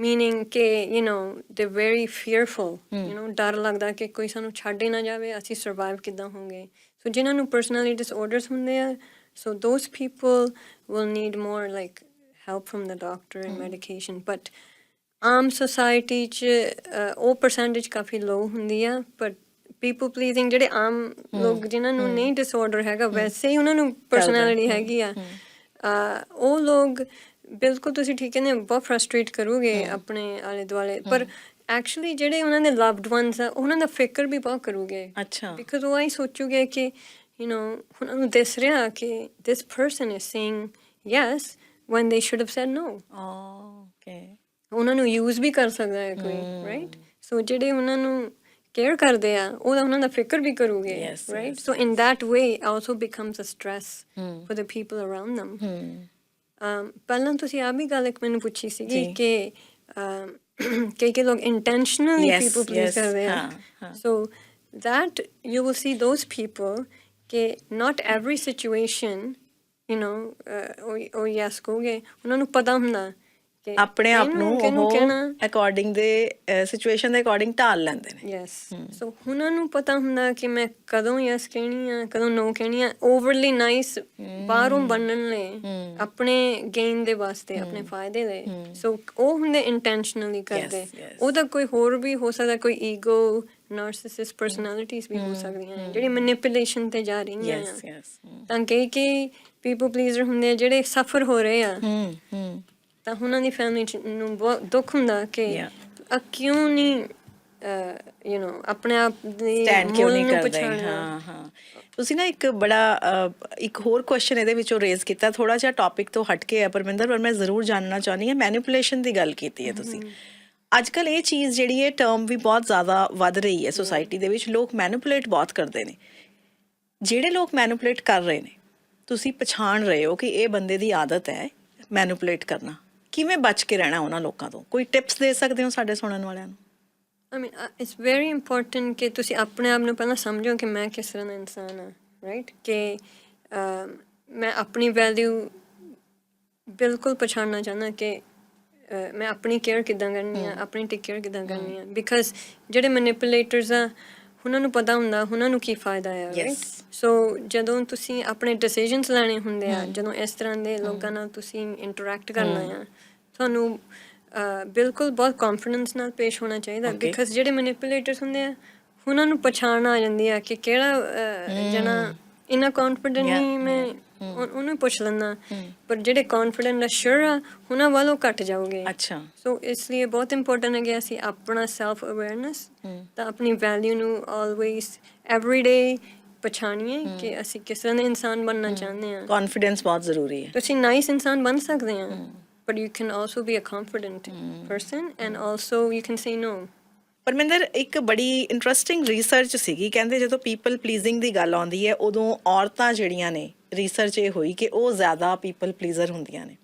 meaning ਕਿ you know they're very fearful. You know ਡਰ ਲੱਗਦਾ ਕਿ ਕੋਈ ਸਾਨੂੰ ਛੱਡ ਹੀ ਨਾ ਜਾਵੇ, ਅਸੀਂ survive ਕਿੱਦਾਂ ਹੋਵਾਂਗੇ। So ਜਿਨ੍ਹਾਂ ਨੂੰ personality disorders ਹੁੰਦੇ ਆ, so those people will need more like help from the doctor and medication. But society ch ਉਹ percentage ਕਾਫੀ low ਹੁੰਦੀ ਆ, but people pleasing ਜਿਹੜੇ ਆਮ ਲੋਕ ਜਿਨ੍ਹਾਂ ਨੂੰ ਨਹੀਂ disorder ਹੈਗਾ ਵੈਸੇ ਹੀ ਉਹਨਾਂ ਨੂੰ personality ਹੈਗੀ ਆ, ਉਹ ਲੋਕ ਬਿਲਕੁਲ ਤੁਸੀਂ ਠੀਕ ਕਹਿੰਦੇ ਬਹੁਤ frustrate ਕਰੋਗੇ ਆਪਣੇ ਆਲੇ ਦੁਆਲੇ, ਪਰ actually ਜਿਹੜੇ ਉਹਨਾਂ ਦੇ loved ones ਆ ਉਹਨਾਂ ਦਾ ਫਿਕਰ ਵੀ ਬਹੁਤ ਕਰੋਗੇ। because ਉਹ ਆਈ ਸੋਚੋਗੇ ਕਿ you know ਉਹਨਾਂ ਨੂੰ ਦਿਸ ਰਿਹਾ ਕਿ this person is saying yes when they should have said no. ਉਹਨਾਂ ਨੂੰ use ਵੀ ਕਰ ਸਕਦਾ ਹੈ ਕੋਈ, right? so ਜਿਹੜੇ ਉਹਨਾਂ ਨੂੰ ਕੇਅਰ ਕਰਦੇ ਆ ਉਹ ਉਹਨਾਂ ਦਾ ਫਿਕਰ ਵੀ ਕਰੂਗੇ, right? so in that way also becomes a stress for the people around them. ਪਹਿਲਾਂ ਤੁਸੀਂ ਆਹ ਵੀ ਗੱਲ ਇੱਕ ਮੈਨੂੰ ਪੁੱਛੀ ਸੀਗੀ ਕਿ ਕਈ ਲੋਕ intentionally people please ਕਰਦੇ ਆ, so that you will see those people ਕਿ not every situation you know ਉਹ yes ਕਹੋਗੇ, ਉਹਨਾਂ ਨੂੰ ਪਤਾ ਹੁੰਦਾ ਆਪਣੇ ਆਪ ਨੂੰ ਉਹ ਅਕੋਰਡਿੰਗ ਦੇ ਸਿਚੁਏਸ਼ਨ ਦੇ ਅਕੋਰਡਿੰਗ ਢਾਲ ਲੈਂਦੇ ਨੇ। ਯੈਸ, ਸੋ ਉਹਨਾਂ ਨੂੰ ਪਤਾ ਹੁੰਦਾ ਕਿ ਮੈਂ ਕਦੋਂ ਯੈਸ ਕਹਿਣੀ ਆ, ਕਦੋਂ ਨੋ ਕਹਿਣੀ ਆ। ਓਵਰਲੀ ਨਾਈਸ ਬਾਹਰੋਂ ਬਣਨ ਲਈ, ਆਪਣੇ ਗੇਨ ਦੇ ਵਾਸਤੇ, ਆਪਣੇ ਫਾਇਦੇ ਲਈ। ਸੋ ਉਹ ਹੁੰਦੇ ਇੰਟੈਂਸ਼ਨਲੀ ਕਰਦੇ। ਉਹਦਾ ਕੋਈ ਹੋਰ ਵੀ ਹੋ ਸਕਦਾ, ਕੋਈ ਈਗੋ, ਨਾਰਸਿਸਿਸਟ ਪਰਸਨੈਲਿਟੀਜ਼ ਵੀ ਹੋ ਸਕਦੀਆਂ ਨੇ ਜਿਹੜੀ ਮੈਨੀਪੂਲੇਸ਼ਨ ਤੇ ਜਾ ਰਹੀਆਂ ਆ। ਤਾਂ ਕਈ ਪੀਪਲ ਪਲੀਜ਼ਰ ਹੁੰਦੇ ਆ ਜਿਹੜੇ ਸਫਰ ਹੋ ਰਹੇ ਆ, ਤਾਂ ਉਹਨਾਂ ਦੀ ਫੈਮਿਲੀ ਨੂੰ ਬਹੁਤ ਦੁੱਖ ਹੁੰਦਾ ਕਿ ਕਿਉਂ ਨਹੀਂ ਆਪਣੇ ਆਪ ਦੀ ਸਟੈਂਡ ਕਿਉਂ ਨਹੀਂ ਮੁੱਲ ਨੂੰ ਕਰਦੇ ਪਛਾਣਨਾ। ਹਾਂ ਤੁਸੀਂ ਨਾ ਇੱਕ ਬੜਾ ਇੱਕ ਹੋਰ ਕੁਐਸਚਨ ਇਹਦੇ ਵਿੱਚੋਂ ਰੇਜ਼ ਕੀਤਾ, ਥੋੜਾ ਜਿਹਾ ਟੌਪਿਕ ਤੋਂ ਹਟ ਕੇ ਹੈ ਪਰਮਿੰਦਰ, ਪਰ ਮੈਂ ਜ਼ਰੂਰ ਜਾਣਨਾ ਚਾਹੁੰਦੀ ਹਾਂ। ਮੈਨੀਪੂਲੇਸ਼ਨ ਦੀ ਗੱਲ ਕੀਤੀ ਹੈ ਤੁਸੀਂ। ਅੱਜ ਕੱਲ੍ਹ ਇਹ ਚੀਜ਼ ਜਿਹੜੀ ਹੈ ਟਰਮ ਵੀ ਬਹੁਤ ਜ਼ਿਆਦਾ ਵੱਧ ਰਹੀ ਹੈ ਸੋਸਾਇਟੀ ਦੇ ਵਿੱਚ, ਲੋਕ ਮੈਨੀਪੂਲੇਟ ਬਹੁਤ ਕਰਦੇ ਨੇ। ਜਿਹੜੇ ਲੋਕ ਮੈਨੀਪੂਲੇਟ ਕਰ ਰਹੇ ਨੇ, ਤੁਸੀਂ ਪਛਾਣ ਰਹੇ ਹੋ ਕਿ ਇਹ ਬੰਦੇ ਦੀ ਆਦਤ ਹੈ ਮੈਨੀਪੂਲੇਟ ਕਰਨਾ, ਕਿਵੇਂ ਬਚ ਕੇ ਰਹਿਣਾ ਉਹਨਾਂ ਲੋਕਾਂ ਤੋਂ? ਕੋਈ ਟਿਪਸ ਦੇ ਸਕਦੇ ਹੋ ਸਾਡੇ ਸੁਣਨ ਵਾਲਿਆਂ ਨੂੰ? I mean, it's very important ਕਿ ਤੁਸੀਂ ਆਪਣੇ ਆਪ ਨੂੰ ਪਹਿਲਾਂ ਸਮਝੋ ਕਿ ਮੈਂ ਕਿਸ ਤਰ੍ਹਾਂ ਦਾ ਇਨਸਾਨ ਹਾਂ, ਰਾਈਟ? ਕਿ ਮੈਂ ਆਪਣੀ ਵੈਲਿਊ ਬਿਲਕੁਲ ਪਛਾਣਨਾ ਚਾਹੁੰਦਾ ਕਿ ਮੈਂ ਆਪਣੀ ਕੇਅਰ ਕਿੱਦਾਂ ਕਰਨੀ ਆ, ਆਪਣੀ ਟੇਕ ਕੇਅਰ ਕਿੱਦਾਂ ਕਰਨੀ ਆ। ਬਿਕਾਜ਼ ਜਿਹੜੇ ਮੈਨੀਪੂਲੇਟਰਸ ਆ, ਉਹਨਾਂ ਨੂੰ ਪਤਾ ਹੁੰਦਾ ਉਹਨਾਂ ਨੂੰ ਕੀ ਫਾਇਦਾ ਆ, ਰਾਈਟ? ਸੋ ਜਦੋਂ ਤੁਸੀਂ ਆਪਣੇ ਡਿਸੀਜਨਸ ਲੈਣੇ ਹੁੰਦੇ ਆ, ਜਦੋਂ ਇਸ ਤਰ੍ਹਾਂ ਦੇ ਲੋਕਾਂ ਨਾਲ ਤੁਸੀਂ ਇੰਟਰੈਕਟ ਕਰਨਾ ਆ, ਤੁਹਾਨੂੰ ਬਿਲਕੁਲ ਬਹੁਤ ਕੌਨਫੀਡੈਂਸ ਨਾਲ ਪੇਸ਼ ਹੋਣਾ ਚਾਹੀਦਾ। ਬਿਕਾਜ਼ ਜਿਹੜੇ ਮੈਨੀਪੂਲੇਟਰਸ ਹੁੰਦੇ ਆ, ਉਹਨਾਂ ਨੂੰ ਪਛਾਣ ਆ ਜਾਂਦੀ ਆ ਕਿ ਕਿਹੜਾ ਜਣਾ ਇੰਨਾ ਕੌਨਫੀਡੈਂਟ ਨਹੀਂ, ਮੈਂ ਉਹਨੂੰ ਪੁੱਛ ਲੈਂਦਾ। ਪਰ ਜਿਹੜੇ ਕੌਨਫੀਡੈਂਟ ਆ, ਸ਼ੋਰ ਆ, ਉਹਨਾਂ ਵੱਲੋਂ ਘੱਟ ਜਾਓਗੇ। ਅੱਛਾ। ਸੋ ਇਸ ਲਈ ਬਹੁਤ ਇੰਪੋਰਟੈਂਟ ਹੈ ਕਿ ਅਸੀਂ ਆਪਣਾ ਸੈਲਫ ਅਵੇਅਰਨੈਸ ਤਾਂ ਆਪਣੀ ਵੈਲਿਊ ਨੂੰ ਆਲਵੇਜ਼ ਐਵਰੀ ਡੇ ਪਛਾਣੀਏ ਕਿ ਅਸੀਂ ਕਿਸ ਤਰ੍ਹਾਂ ਦੇ ਇਨਸਾਨ ਬਣਨਾ ਚਾਹੁੰਦੇ ਹਾਂ। ਕੌਨਫੀਡੈਂਸ ਬਹੁਤ ਜ਼ਰੂਰੀ ਹੈ। ਤੁਸੀਂ ਨਾਈਸ ਇਨਸਾਨ ਬਣ ਸਕਦੇ ਆ, but you can also be a confident person and also you can say no. Parminder, ਇੱਕ ਬੜੀ ਇੰਟਰਸਟਿੰਗ ਰਿਸਰਚ ਸੀਗੀ, ਕਹਿੰਦੇ ਜਦੋਂ ਪੀਪਲ ਪਲੀਜ਼ਿੰਗ ਦੀ ਗੱਲ ਆਉਂਦੀ ਹੈ, ਉਦੋਂ ਔਰਤਾਂ ਜਿਹੜੀਆਂ ਨੇ, ਰਿਸਰਚ ਇਹ ਹੋਈ ਕਿ ਉਹ ਜ਼ਿਆਦਾ ਪੀਪਲ ਪਲੀਜ਼ਰ ਹੁੰਦੀਆਂ ਨੇ,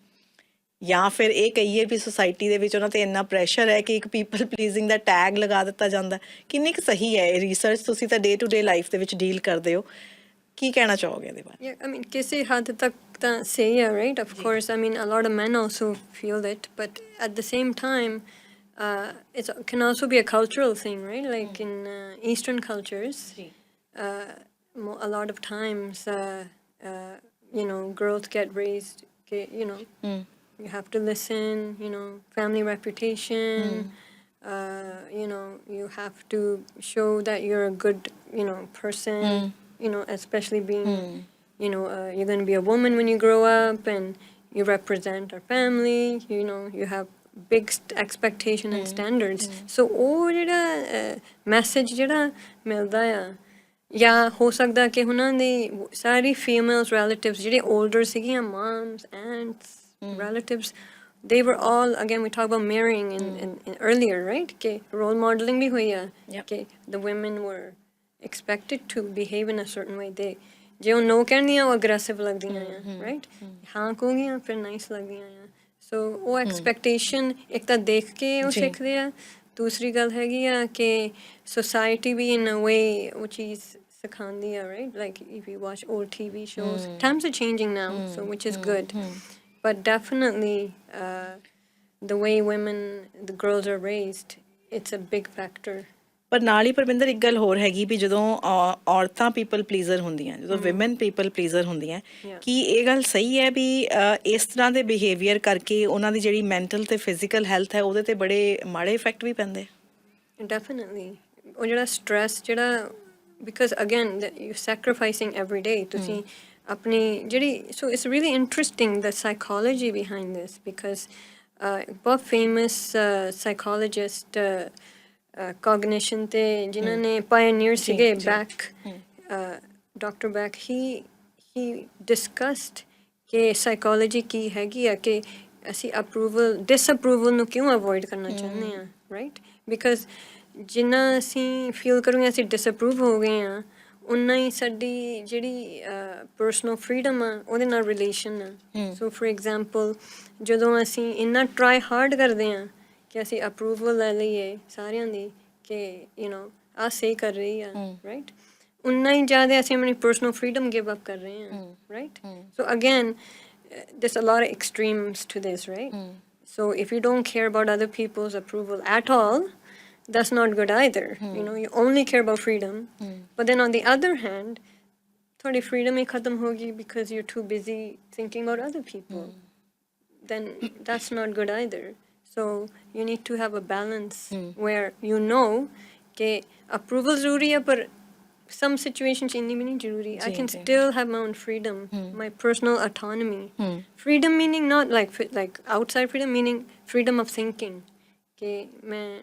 ਜਾਂ ਫਿਰ ਇਹ ਕਹੀਏ ਵੀ ਸੁਸਾਇਟੀ ਦੇ ਵਿੱਚ ਉਹਨਾਂ 'ਤੇ ਇੰਨਾ ਪ੍ਰੈਸ਼ਰ ਹੈ ਕਿ ਇੱਕ ਪੀਪਲ ਪਲੀਜ਼ਿੰਗ ਦਾ ਟੈਗ ਲਗਾ ਦਿੱਤਾ ਜਾਂਦਾ। ਕਿੰਨੀ ਕੁ ਸਹੀ ਹੈ ਇਹ ਰਿਸਰਚ? ਤੁਸੀਂ ਤਾਂ ਡੇ ਟੂ ਡੇ ਲਾਈਫ ਦੇ ਵਿੱਚ ਡੀਲ ਕਰਦੇ ਹੋ, ਕੀ ਕਹਿਣਾ ਚਾਹੋਗੇ ਇਹਦੇ ਬਾਰੇ? Yeah, I mean, ਕਿਸੇ ਹੱਦ ਤੱਕ ਤਾਂ ਸਹੀ ਹੈ, right? Of course, I mean, a lot of men also feel it, but at the same time, it can also be a cultural thing, right? Like in Eastern cultures, a lot of times, girls get raised, you have to listen, family reputation, you have to show that you're a good, person, especially being, you're going to be a woman when you grow up and you represent our family, you have big expectation and standards. So ਉਹ ਜਿਹੜਾ message ਜਿਹੜਾ ਮਿਲਦਾ ਆ, ਜਾਂ ਹੋ ਸਕਦਾ ਕਿ ਉਹਨਾਂ ਦੀ ਸਾਰੀ ਫੀਮੇਲਸ ਰਿਲੇਟਿਵਸ ਜਿਹੜੇ 올der ਸੀਗੀਆਂ, moms, aunts, relatives, they were all, again we talk about marrying in earlier, right? ਕਿ role modeling ਵੀ ਹੋਈ ਆ ਕਿ the women were expected to behave in a certain way. They ਜੇ ਉਹ ਨੋ ਕਹਿੰਦੀਆਂ ਉਹ ਅਗਰੈਸਿਵ ਲੱਗਦੀਆਂ ਆ, ਰਾਈਟ? ਹਾਂ ਕਹੂਗੀਆਂ ਫਿਰ ਨਾਈਸ ਲੱਗਦੀਆਂ ਆ। ਸੋ ਉਹ ਐਕਸਪੈਕਟੇਸ਼ਨ ਇੱਕ ਤਾਂ ਦੇਖ ਕੇ ਉਹ ਸਿੱਖਦੇ ਆ। ਦੂਸਰੀ ਗੱਲ ਹੈਗੀ ਆ ਕਿ ਸੋਸਾਇਟੀ ਵੀ ਇਨ ਅ ਵੇ ਉਹ ਚੀਜ਼ ਸਿਖਾਉਂਦੀ ਆ, right? Like if you watch old TV shows, times are changing now, so which is good, but definitely the way the girls are raised, it's a big factor. ਪਰ ਨਾਲ ਹੀ ਪਰਮਿੰਦਰ ਇੱਕ ਗੱਲ ਹੋਰ ਹੈਗੀ ਵੀ ਜਦੋਂ ਔਰਤਾਂ ਪੀਪਲ ਪਲੀਜ਼ਰ ਹੁੰਦੀਆਂ, ਜਦੋਂ ਵਿਮਨ ਪੀਪਲ ਪਲੀਜ਼ਰ ਹੁੰਦੀਆਂ, ਕੀ ਇਹ ਗੱਲ ਸਹੀ ਹੈ ਵੀ ਇਸ ਤਰ੍ਹਾਂ ਦੇ ਬਿਹੇਵੀਅਰ ਕਰਕੇ ਉਹਨਾਂ ਦੀ ਜਿਹੜੀ ਮੈਂਟਲ ਤੇ ਫਿਜ਼ੀਕਲ ਹੈਲਥ ਹੈ ਉਹਦੇ 'ਤੇ ਬੜੇ ਮਾੜੇ ਇਫੈਕਟ ਵੀ ਪੈਂਦੇ? ਡੈਫੀਨਿਟਲੀ। ਉਹ ਜਿਹੜਾ ਸਟ੍ਰੈਸ ਜਿਹੜਾ, because again you sacrificing every day, ਤੁਸੀਂ ਆਪਣੀ ਜਿਹੜੀ, so it's really interesting the psychology behind this, because ਬਹੁਤ ਫੇਮਸ ਸਾਈਕੋਲੋਜਿਸਟ cognition ਤੇ ਜਿਨ੍ਹਾਂ ਨੇ ਪਾਇਨੀਅਰ ਸੀਗੇ, ਡਾਕਟਰ ਬੈਕ, he discussed ਕਿ ਸਾਈਕੋਲੋਜੀ ਕੀ ਹੈਗੀ ਆ, ਕਿ ਅਸੀਂ ਡਿਸਅਪਰੂਵਲ ਨੂੰ ਕਿਉਂ ਅਵੋਇਡ ਕਰਨਾ ਚਾਹੁੰਦੇ ਹਾਂ, ਰਾਈਟ? ਬਿਕਾਜ਼ ਜਿੰਨਾ ਅਸੀਂ ਫੀਲ ਕਰੂਗੇ ਅਸੀਂ ਡਿਸਅਪਰੂਵ ਹੋ ਗਏ ਹਾਂ, ਉਨਾ ਹੀ ਸਾਡੀ ਜਿਹੜੀ ਪਰਸਨਲ ਫਰੀਡਮ ਆ ਉਹਦੇ ਨਾਲ ਰਿਲੇਸ਼ਨ ਆ। ਸੋ ਫੋਰ ਐਗਜ਼ਾਮਪਲ, ਜਦੋਂ ਅਸੀਂ ਇੰਨਾ ਟਰਾਈ ਹਾਰਡ ਕਰਦੇ ਹਾਂ ਕਿ ਅਸੀਂ ਅਪਰੂਵਲ ਲੈ ਲਈਏ ਸਾਰਿਆਂ ਦੀ ਕਿ ਆਹ ਸਹੀ ਕਰ ਰਹੀ ਆ, ਰਾਈਟ? ਉਨਾ ਹੀ ਜ਼ਿਆਦਾ ਅਸੀਂ ਆਪਣੀ ਪਰਸਨਲ ਫਰੀਡਮ ਗਿਵ ਅਪ ਕਰ ਰਹੇ ਹਾਂ, right? So again there's a lot of extremes to this, right? So if you don't care about other people's approval at all, that's not good either. You only care about freedom, but then on the other hand, thodi freedom hi khatam hogi because you're too busy thinking about other people. Then that's not good either. So you need to have a balance where ke approval zaruri hai, par some situations inni bhi nahi zaruri. I can still have my own freedom, my personal autonomy. Freedom meaning not like outside freedom, meaning freedom of thinking, ke main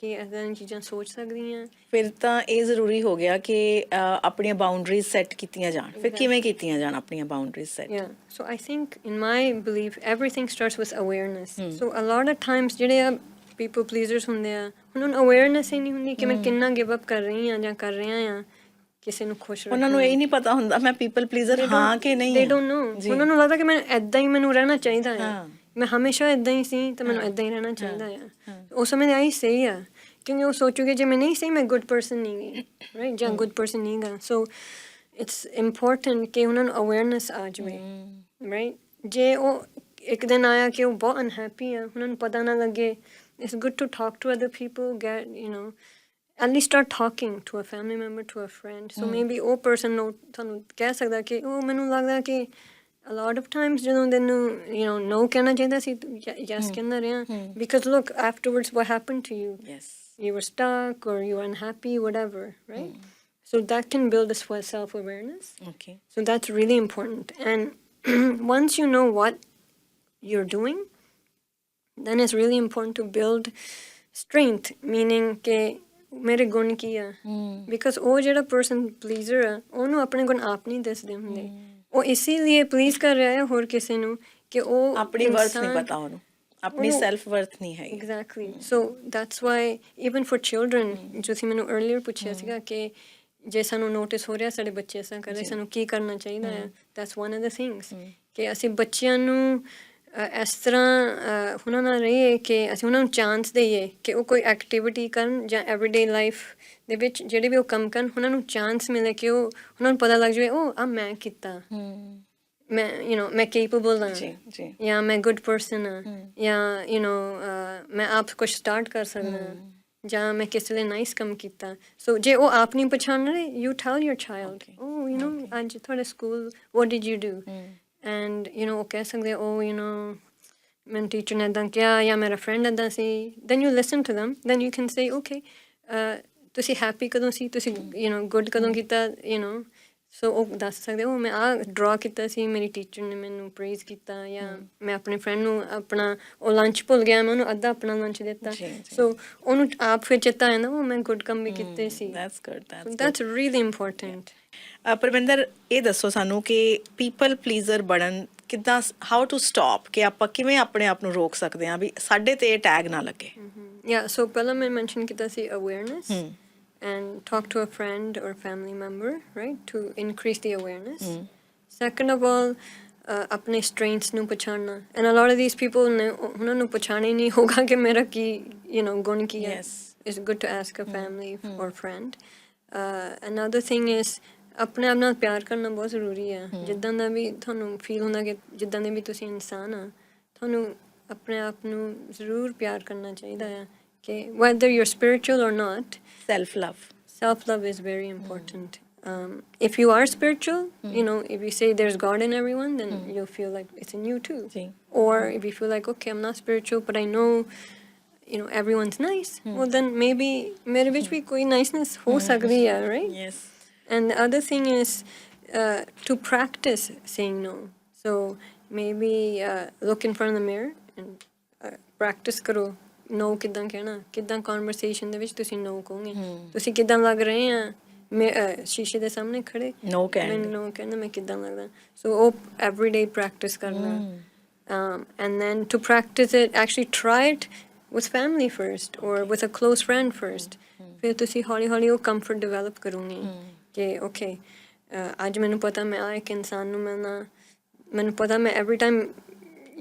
ਕਿ ਇੱਦਾਂ ਦੀਆਂ ਚੀਜ਼ਾਂ ਸੋਚ ਸਕਦੀ ਹਾਂ। ਫਿਰ ਤਾਂ ਇਹ ਜ਼ਰੂਰੀ ਹੋ ਗਿਆ ਕਿ ਆਪਣੀਆਂ ਬਾਉਂਡਰੀਜ਼ ਸੈੱਟ ਕੀਤੀਆਂ ਜਾਣ। ਫਿਰ ਕਿਵੇਂ ਕੀਤੀਆਂ ਜਾਣ ਆਪਣੀਆਂ boundaries set? Yeah, so I think in my belief everything starts with awareness. So a lot of times ਜਿਹੜੇ ਆ people pleasers ਹੁੰਦੇ ਆ, ਉਹਨਾਂ ਨੂੰ awareness ਹੀ ਨਹੀਂ ਹੁੰਦੀ ਕਿ ਮੈਂ ਕਿੰਨਾ give up ਕਰ ਰਹੀ ਹਾਂ ਜਾਂ ਕਰ ਰਿਹਾ ਹਾਂ ਕਿਸੇ ਨੂੰ ਖੁਸ਼ ਰੱਖਣ। ਉਹਨਾਂ ਨੂੰ ਇਹ ਨਹੀਂ ਪਤਾ ਹੁੰਦਾ ਮੈਂ people pleaser ਹਾਂ ਕਿ ਨਹੀਂ। they don't know. ਉਹਨਾਂ ਨੂੰ ਲੱਗਦਾ ਕਿ ਮੈਂ ਇੱਦਾਂ ਹੀ ਮੈਨੂੰ ਰਹਿਣਾ ਚਾਹੀਦਾ ਆ, ਮੈਂ ਹਮੇਸ਼ਾ ਇੱਦਾਂ ਹੀ ਸੀ ਤਾਂ ਮੈਨੂੰ ਇੱਦਾਂ ਹੀ ਰਹਿਣਾ ਚਾਹੀਦਾ ਆ। ਉਸ ਸਮੇਂ ਆਹੀ ਸਹੀ ਆ, ਕਿਉਂਕਿ ਉਹ ਸੋਚੂਗੇ ਜੇ ਮੈਂ ਨਹੀਂ ਸਹੀ ਮੈਂ ਗੁੱਡ ਪਰਸਨ ਨਹੀਂ ਗੀ, ਰਾਈਟ, ਜਾਂ ਗੁੱਡ ਪਰਸਨ ਨਹੀਂ ਗਾ। ਸੋ ਇਟਸ ਇੰਪੋਰਟੈਂਟ ਕਿ ਉਹਨਾਂ ਨੂੰ ਅਵੇਅਰਨੈਸ ਆ ਜਾਵੇ, ਰਾਈਟ। ਜੇ ਉਹ ਇੱਕ ਦਿਨ ਆਇਆ ਕਿ ਉਹ ਬਹੁਤ ਅਨਹੈਪੀ ਆ, ਉਹਨਾਂ ਨੂੰ ਪਤਾ ਨਾ ਲੱਗੇ, it's good to talk to other people, get at least start talking to a family member, to a friend. So maybe ਉਹ person ਨੂੰ ਤੁਹਾਨੂੰ ਕਹਿ ਸਕਦਾ ਕਿ ਉਹ ਮੈਨੂੰ ਲੱਗਦਾ ਕਿ a lot of times ਜਦੋਂ ਤੈਨੂੰ no ਕਹਿਣਾ ਚਾਹੀਦਾ ਸੀ, yes ਕਹਿੰਦਾ ਰਿਹਾ, because look afterwards what happened to you. Yes, you were stuck or you were unhappy, whatever, right? So that can build a self-awareness. okay, So that's really important. And once you know what you're doing, then it's really important to build strength, meaning ਕਿ ਮੇਰੇ ਗੁਣ ਕੀ ਆ। Because ਉਹ ਜਿਹੜਾ person ਪਲੀਜ਼ਰ ਆ ਉਹਨੂੰ ਆਪਣੇ ਗੁਣ ਆਪ ਨਹੀਂ ਦੱਸਦੇ ਹੁੰਦੇ, ਉਹ ਇਸੇ ਲਈ ਪਲੀਜ਼ ਕਰ ਰਿਹਾ ਹੈ ਹੋਰ ਕਿਸੇ ਨੂੰ ਕਿ ਉਹ ਆਪਣੀ ਵਰਥ ਨਹੀਂ ਪਤਾ ਉਹਨੂੰ, ਆਪਣੀ ਸੈਲਫ ਵਰਥ ਨਹੀਂ ਹੈ। Exactly, so that's why even for children, ਜੋ ਤੁਸੀਂ ਮੈਨੂੰ ਅਰਲੀਅਰ ਪੁੱਛਿਆ ਸੀਗਾ ਕਿ ਜੇ ਸਾਨੂੰ ਨੋਟਿਸ ਹੋ ਰਿਹਾ ਸਾਡੇ ਬੱਚੇ ਇਸ ਤਰ੍ਹਾਂ ਕਰਦੇ, ਸਾਨੂੰ ਕੀ ਕਰਨਾ ਚਾਹੀਦਾ ਹੈ, that's one of the things ਕਿ ਅਸੀਂ ਬੱਚਿਆਂ ਨੂੰ ਇਸ ਤਰ੍ਹਾਂ ਉਹਨਾਂ ਨਾਲ ਰਹੀਏ ਕਿ ਅਸੀਂ ਉਹਨਾਂ ਨੂੰ ਚਾਂਸ ਦੇਈਏ ਕਿ ਉਹ ਕੋਈ ਐਕਟੀਵਿਟੀ ਕਰਨ ਜਾਂ ਐਵਰੀਡੇ ਲਾਈਫ ਦੇ ਵਿੱਚ ਜਿਹੜੇ ਵੀ ਉਹ ਕੰਮ ਕਰਨ, ਉਹਨਾਂ ਨੂੰ ਚਾਂਸ ਮਿਲੇ ਕਿ ਉਹ ਉਹਨਾਂ ਨੂੰ ਪਤਾ ਲੱਗ ਜਾਵੇ ਉਹ ਆ ਮੈਂ ਕੀਤਾ, ਮੈਂ ਮੈਂ ਕੇਪੇਬਲ ਹਾਂ, ਜਾਂ ਮੈਂ ਗੁੱਡ ਪਰਸਨ ਹਾਂ, ਜਾਂ ਮੈਂ ਆਪ ਕੁਛ ਸਟਾਰਟ ਕਰ ਸਕਦਾ, ਜਾਂ ਮੈਂ ਕਿਸੇ ਲਈ ਨਾਈਸ ਕੰਮ ਕੀਤਾ। ਸੋ ਜੇ ਉਹ ਆਪ ਨਹੀਂ ਪਛਾਣ ਰਹੇ, ਯੂ ਟੈਲ ਯੂਰ ਚਾਈਲਡ, ਓ ਅੱਜ ਤੁਹਾਡੇ school what did you do, and ਉਹ ਕਹਿ ਸਕਦੇ ਉਹ ਮੈਨੂੰ ਟੀਚਰ ਨੇ ਇੱਦਾਂ ਕਿਹਾ ਜਾਂ ਮੇਰਾ ਫਰੈਂਡ ਇੱਦਾਂ ਸੀ, then you listen to them, then you can say okay ਤੁਸੀਂ ਹੈਪੀ ਕਦੋਂ ਸੀ, ਤੁਸੀਂ ਗੁੱਡ ਕਦੋਂ ਕੀਤਾ, ਸੋ ਉਹ ਦੱਸ ਸਕਦੇ ਉਹ ਮੈਂ ਆਹ ਡਰਾ ਕੀਤਾ ਸੀ, ਮੇਰੀ ਟੀਚਰ ਨੇ ਮੈਨੂੰ ਪ੍ਰੇਜ਼ ਕੀਤਾ, ਜਾਂ ਮੈਂ ਆਪਣੇ ਫਰੈਂਡ ਨੂੰ ਆਪਣਾ ਉਹ ਲੰਚ ਭੁੱਲ ਗਿਆ, ਮੈਂ ਉਹਨੂੰ ਅੱਧਾ ਆਪਣਾ ਲੰਚ ਦਿੱਤਾ, ਸੋ ਉਹਨੂੰ ਆਪ ਫਿਰ ਚੇਤਾ ਆਉਂਦਾ ਉਹ ਮੈਂ ਗੁੱਡ ਕੰਮ ਵੀ ਕੀਤੇ ਸੀ। That's really important. ਪਰਮਿੰਦਰ, ਇਹ ਦੱਸੋ ਸਾਨੂੰ ਕਿ ਪੀਪਲ ਪਲੀਜ਼ਰ ਬਣਨ ਕਿੱਦਾਂ, ਹਾਊ ਟੂ ਸਟਾਪ, ਕਿ ਆਪਾਂ ਕਿਵੇਂ ਆਪਣੇ ਆਪ ਨੂੰ ਰੋਕ ਸਕਦੇ ਹਾਂ ਵੀ ਸਾਡੇ ਤੇ ਇਹ ਟੈਗ ਨਾ ਲੱਗੇ? ਯਾ ਸੋ ਪਹਿਲਾਂ ਮੈਂ ਮੈਂਸ਼ਨ ਕੀਤਾ ਸੀ awareness, and talk to a friend or family member, right, to increase the awareness. Second of all, apne strengths nu pachana, and a lot of these people ne ਉਹਨਾਂ ਨੂੰ ਪਛਾਣੇ ਨਹੀਂ ਹੋਗਾ ਕਿ ਮੇਰਾ ਕੀ ਗੁਣ ਕੀ ਹੈ। It's good to ask a family or friend. Another thing is ਆਪਣੇ ਆਪ ਨਾਲ ਪਿਆਰ ਕਰਨਾ ਬਹੁਤ ਜ਼ਰੂਰੀ ਹੈ। ਜਿੱਦਾਂ ਦਾ ਵੀ ਤੁਹਾਨੂੰ ਫੀਲ ਹੁੰਦਾ ਕਿ ਜਿੱਦਾਂ ਦੇ ਵੀ ਤੁਸੀਂ ਇਨਸਾਨ ਆ, ਤੁਹਾਨੂੰ ਆਪਣੇ ਆਪ ਨੂੰ ਜ਼ਰੂਰ ਪਿਆਰ ਕਰਨਾ ਚਾਹੀਦਾ ਹੈ ਕਿ whether you're spiritual or not. Self-love is very important. If you are spiritual, if you say there's God in everyone, then you'll feel like it's in you too. Or if you feel like, okay, I'm not spiritual, but I know, everyone's nice, well then maybe mere vich bhi koi niceness ho sakdi hai, right? Yes. And the other thing is to practice saying no. So maybe look in front of the mirror and practice karo. ਨੋ ਕਿੱਦਾਂ ਕਹਿਣਾ, ਕਿੱਦਾਂ conversation ਦੇ ਵਿੱਚ ਤੁਸੀਂ ਨੋ ਕਹੋਗੇ, ਤੁਸੀਂ ਕਿੱਦਾਂ ਲੱਗ ਰਹੇ ਆ ਸ਼ੀਸ਼ੇ ਦੇ ਸਾਹਮਣੇ ਖੜੇ ਨੋ ਕਹਿੰਦਾ ਮੈਂ ਕਿੱਦਾਂ ਲੱਗਦਾ। ਸੋ ਉਹ ਐਵਰੀਡੇ ਪ੍ਰੈਕਟਿਸ ਕਰਨਾ, and then to practice it, actually try it with family first or with a close friend first. ਫਿਰ ਤੁਸੀਂ ਹੌਲੀ ਹੌਲੀ ਉਹ ਕੰਫਰਟ ਡਿਵੈਲਪ ਕਰੋਗੇ ਕਿ ਓਕੇ ਅੱਜ ਮੈਨੂੰ ਪਤਾ ਮੈਂ ਆ ਇੱਕ ਇਨਸਾਨ ਨੂੰ ਮਿਲਣਾ, ਮੈਨੂੰ ਪਤਾ ਮੈਂ ਐਵਰੀ ਟਾਈਮ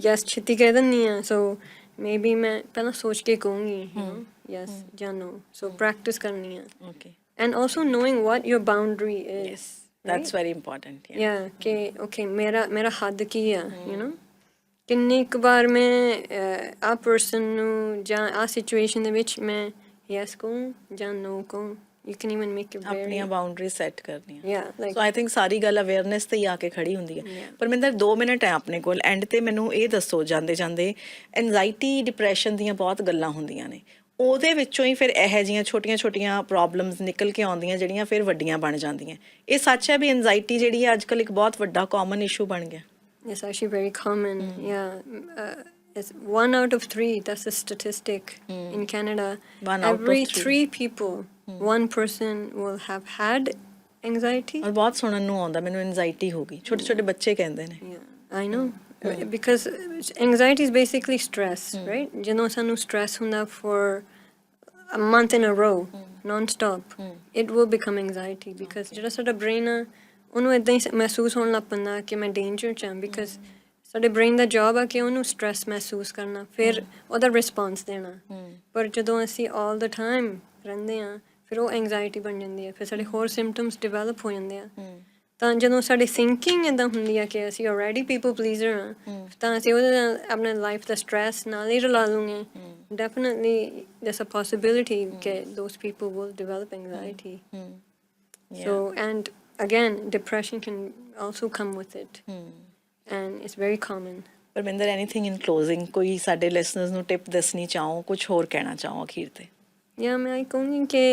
ਯੈਸ ਛੇਤੀ ਕਹਿ ਦਿੰਦੀ ਹਾਂ, ਸੋ maybe ਮੈਂ ਪਹਿਲਾਂ ਸੋਚ ਕੇ ਕਹੂੰਗੀ yes ਜਾਂ no. So practice ਕਰਨੀ ਹੈ। Okay. And also knowing what your boundary is. Yes, that's very important. Yeah, ਕਿ okay ਮੇਰਾ ਹੱਦ ਕੀ ਆ, ਕਿੰਨੀ ਕੁ ਵਾਰ ਮੈਂ ਆ ਪਰਸਨ ਨੂੰ ਜਾਂ ਆ ਸਿਚੁਏਸ਼ਨ ਦੇ ਵਿੱਚ ਮੈਂ yes ਕਹੂੰ ਜਾਂ no ਕਹੂੰ। You can even make it very ਆਪਣੀਆਂ ਬਾਉਂਡਰੀ ਸੈੱਟ ਕਰਨੀਆਂ। Yeah, like so I think ਸਾਰੀ ਗੱਲ ਅਵੇਅਰਨੈਸ ਤੇ ਹੀ ਆ ਕੇ ਖੜੀ ਹੁੰਦੀ ਹੈ। ਪਰਮਿੰਦਰ 2 ਮਿੰਟ ਹੈ ਆਪਣੇ ਕੋਲ, ਐਂਡ ਤੇ ਮੈਨੂੰ ਇਹ ਦੱਸੋ ਜਾਂਦੇ ਜਾਂਦੇ, ਐਨਜ਼ਾਈਟੀ ਡਿਪਰੈਸ਼ਨ ਦੀਆਂ ਬਹੁਤ ਗੱਲਾਂ ਹੁੰਦੀਆਂ ਨੇ, ਉਹਦੇ ਵਿੱਚੋਂ ਹੀ ਫਿਰ ਇਹੋ ਜਿਹੀਆਂ ਛੋਟੀਆਂ ਪ੍ਰੋਬਲਮਸ ਨਿਕਲ ਕੇ ਆਉਂਦੀਆਂ ਜਿਹੜੀਆਂ ਫਿਰ ਵੱਡੀਆਂ ਬਣ ਜਾਂਦੀਆਂ। ਇਹ ਸੱਚ ਹੈ ਵੀ ਐਨਜ਼ਾਈਟੀ ਜਿਹੜੀ ਹੈ ਅੱਜ ਕੱਲ੍ਹ ਇੱਕ ਬਹੁਤ ਵੱਡਾ ਕਾਮਨ ਇਸ਼ੂ ਬਣ ਗਿਆ? It's actually very common. Yeah. It's 1 out of 3. That's a statistic in Canada. 1 out of Every 3. 3 people, one person will have had anxiety. ਔਰ ਬਹੁਤ ਸੁਣਨ ਨੂੰ ਆਉਂਦਾ ਮੈਨੂੰ ਐਂਜ਼ਾਈਟੀ ਹੋ ਗਈ, ਛੋਟੇ ਛੋਟੇ ਬੱਚੇ ਕਹਿੰਦੇ ਨੇ। Yeah, I know. Because anxiety is basically stress, right? ਜਦੋਂ ਸਾਨੂੰ stress ਹੁੰਦਾ for a month in a row, non-stop, it will become anxiety because ਜਿਹੜਾ ਸਾਡਾ brain ਆ ਉਹਨੂੰ ਇਦਾਂ ਹੀ ਮਹਿਸੂਸ ਹੋਣ ਲੱਗ ਪੈਂਦਾ ਕਿ ਮੈਂ danger 'ਚ ਹਾਂ because ਸਾਡੇ brain ਦਾ job ਆ ਕਿ ਉਹਨੂੰ stress ਮਹਿਸੂਸ ਕਰਨਾ ਫਿਰ ਉਹਦਾ response ਦੇਣਾ। ਪਰ ਜਦੋਂ ਅਸੀਂ all the time ਰਹਿੰਦੇ ਹਾਂ ਫਿਰ ਉਹ anxiety ਬਣ ਜਾਂਦੀ ਹੈ, ਫਿਰ ਸਾਡੇ ਹੋਰ symptoms develop ਹੋ ਜਾਂਦੇ ਆ। ਤਾਂ ਜਦੋਂ ਸਾਡੀ thinking ਇੱਦਾਂ ਹੁੰਦੀ ਆ ਕਿ ਅਸੀਂ already people pleaser ਹਾਂ ਤਾਂ ਅਸੀਂ ਉਹਦੇ ਨਾਲ ਆਪਣੇ life ਦਾ stress ਨਾਲ ਹੀ ਰਲਾ ਲੂੰਗੇ। Definitely there's a possibility that those people will develop anxiety. So and again depression can also come with it and it's very common. Parminder, anything in closing, ਕੋਈ ਸਾਡੇ ਲਿਸਨਰਸ ਨੂੰ ਟਿਪ ਦੱਸਣੀ ਚਾਹੋ, ਕੁਝ ਹੋਰ ਕਹਿਣਾ ਚਾਹੋ ਅਖੀਰ ਤੇ? Yeah, ਮੈਂ ਕਹੂੰਗੀ ਕਿ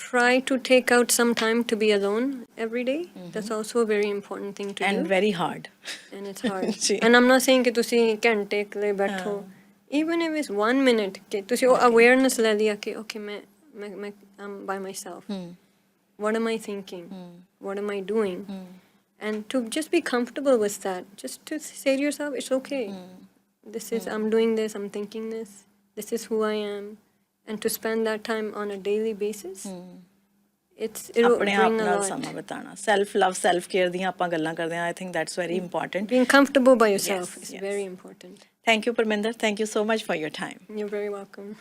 try to take out some time to be alone every day. That's also a very important thing to do. And very hard. And it's hard. And I'm not saying ਕਿ ਤੁਸੀਂ ਘੰਟੇ ਲਈ ਬੈਠੋ, even if it's 1 minute ਕਿ ਤੁਸੀਂ ਉਹ awareness ਲੈ ਲਿਆ ਕਿ okay ਮੈਂ I'm by myself. What am I thinking? What am I doing? And to just be comfortable with that, just to say to yourself, it's okay. This is, I'm doing this, I'm thinking this, this is who I am. And to spend that time on a daily basis, it'll ਆਪਣੇ bring ਆਪ a ਨਾਲ lot. ਸਮਾਂ ਬਿਤਾਉਣਾ, self ਲਵ, self care ਦੀਆਂ ਆਪਾਂ ਗੱਲਾਂ ਕਰਦੇ ਹਾਂ, I think that's very important. Being comfortable by yourself is very important. Thank you, Parminder. Thank you so much for your time. You're very welcome.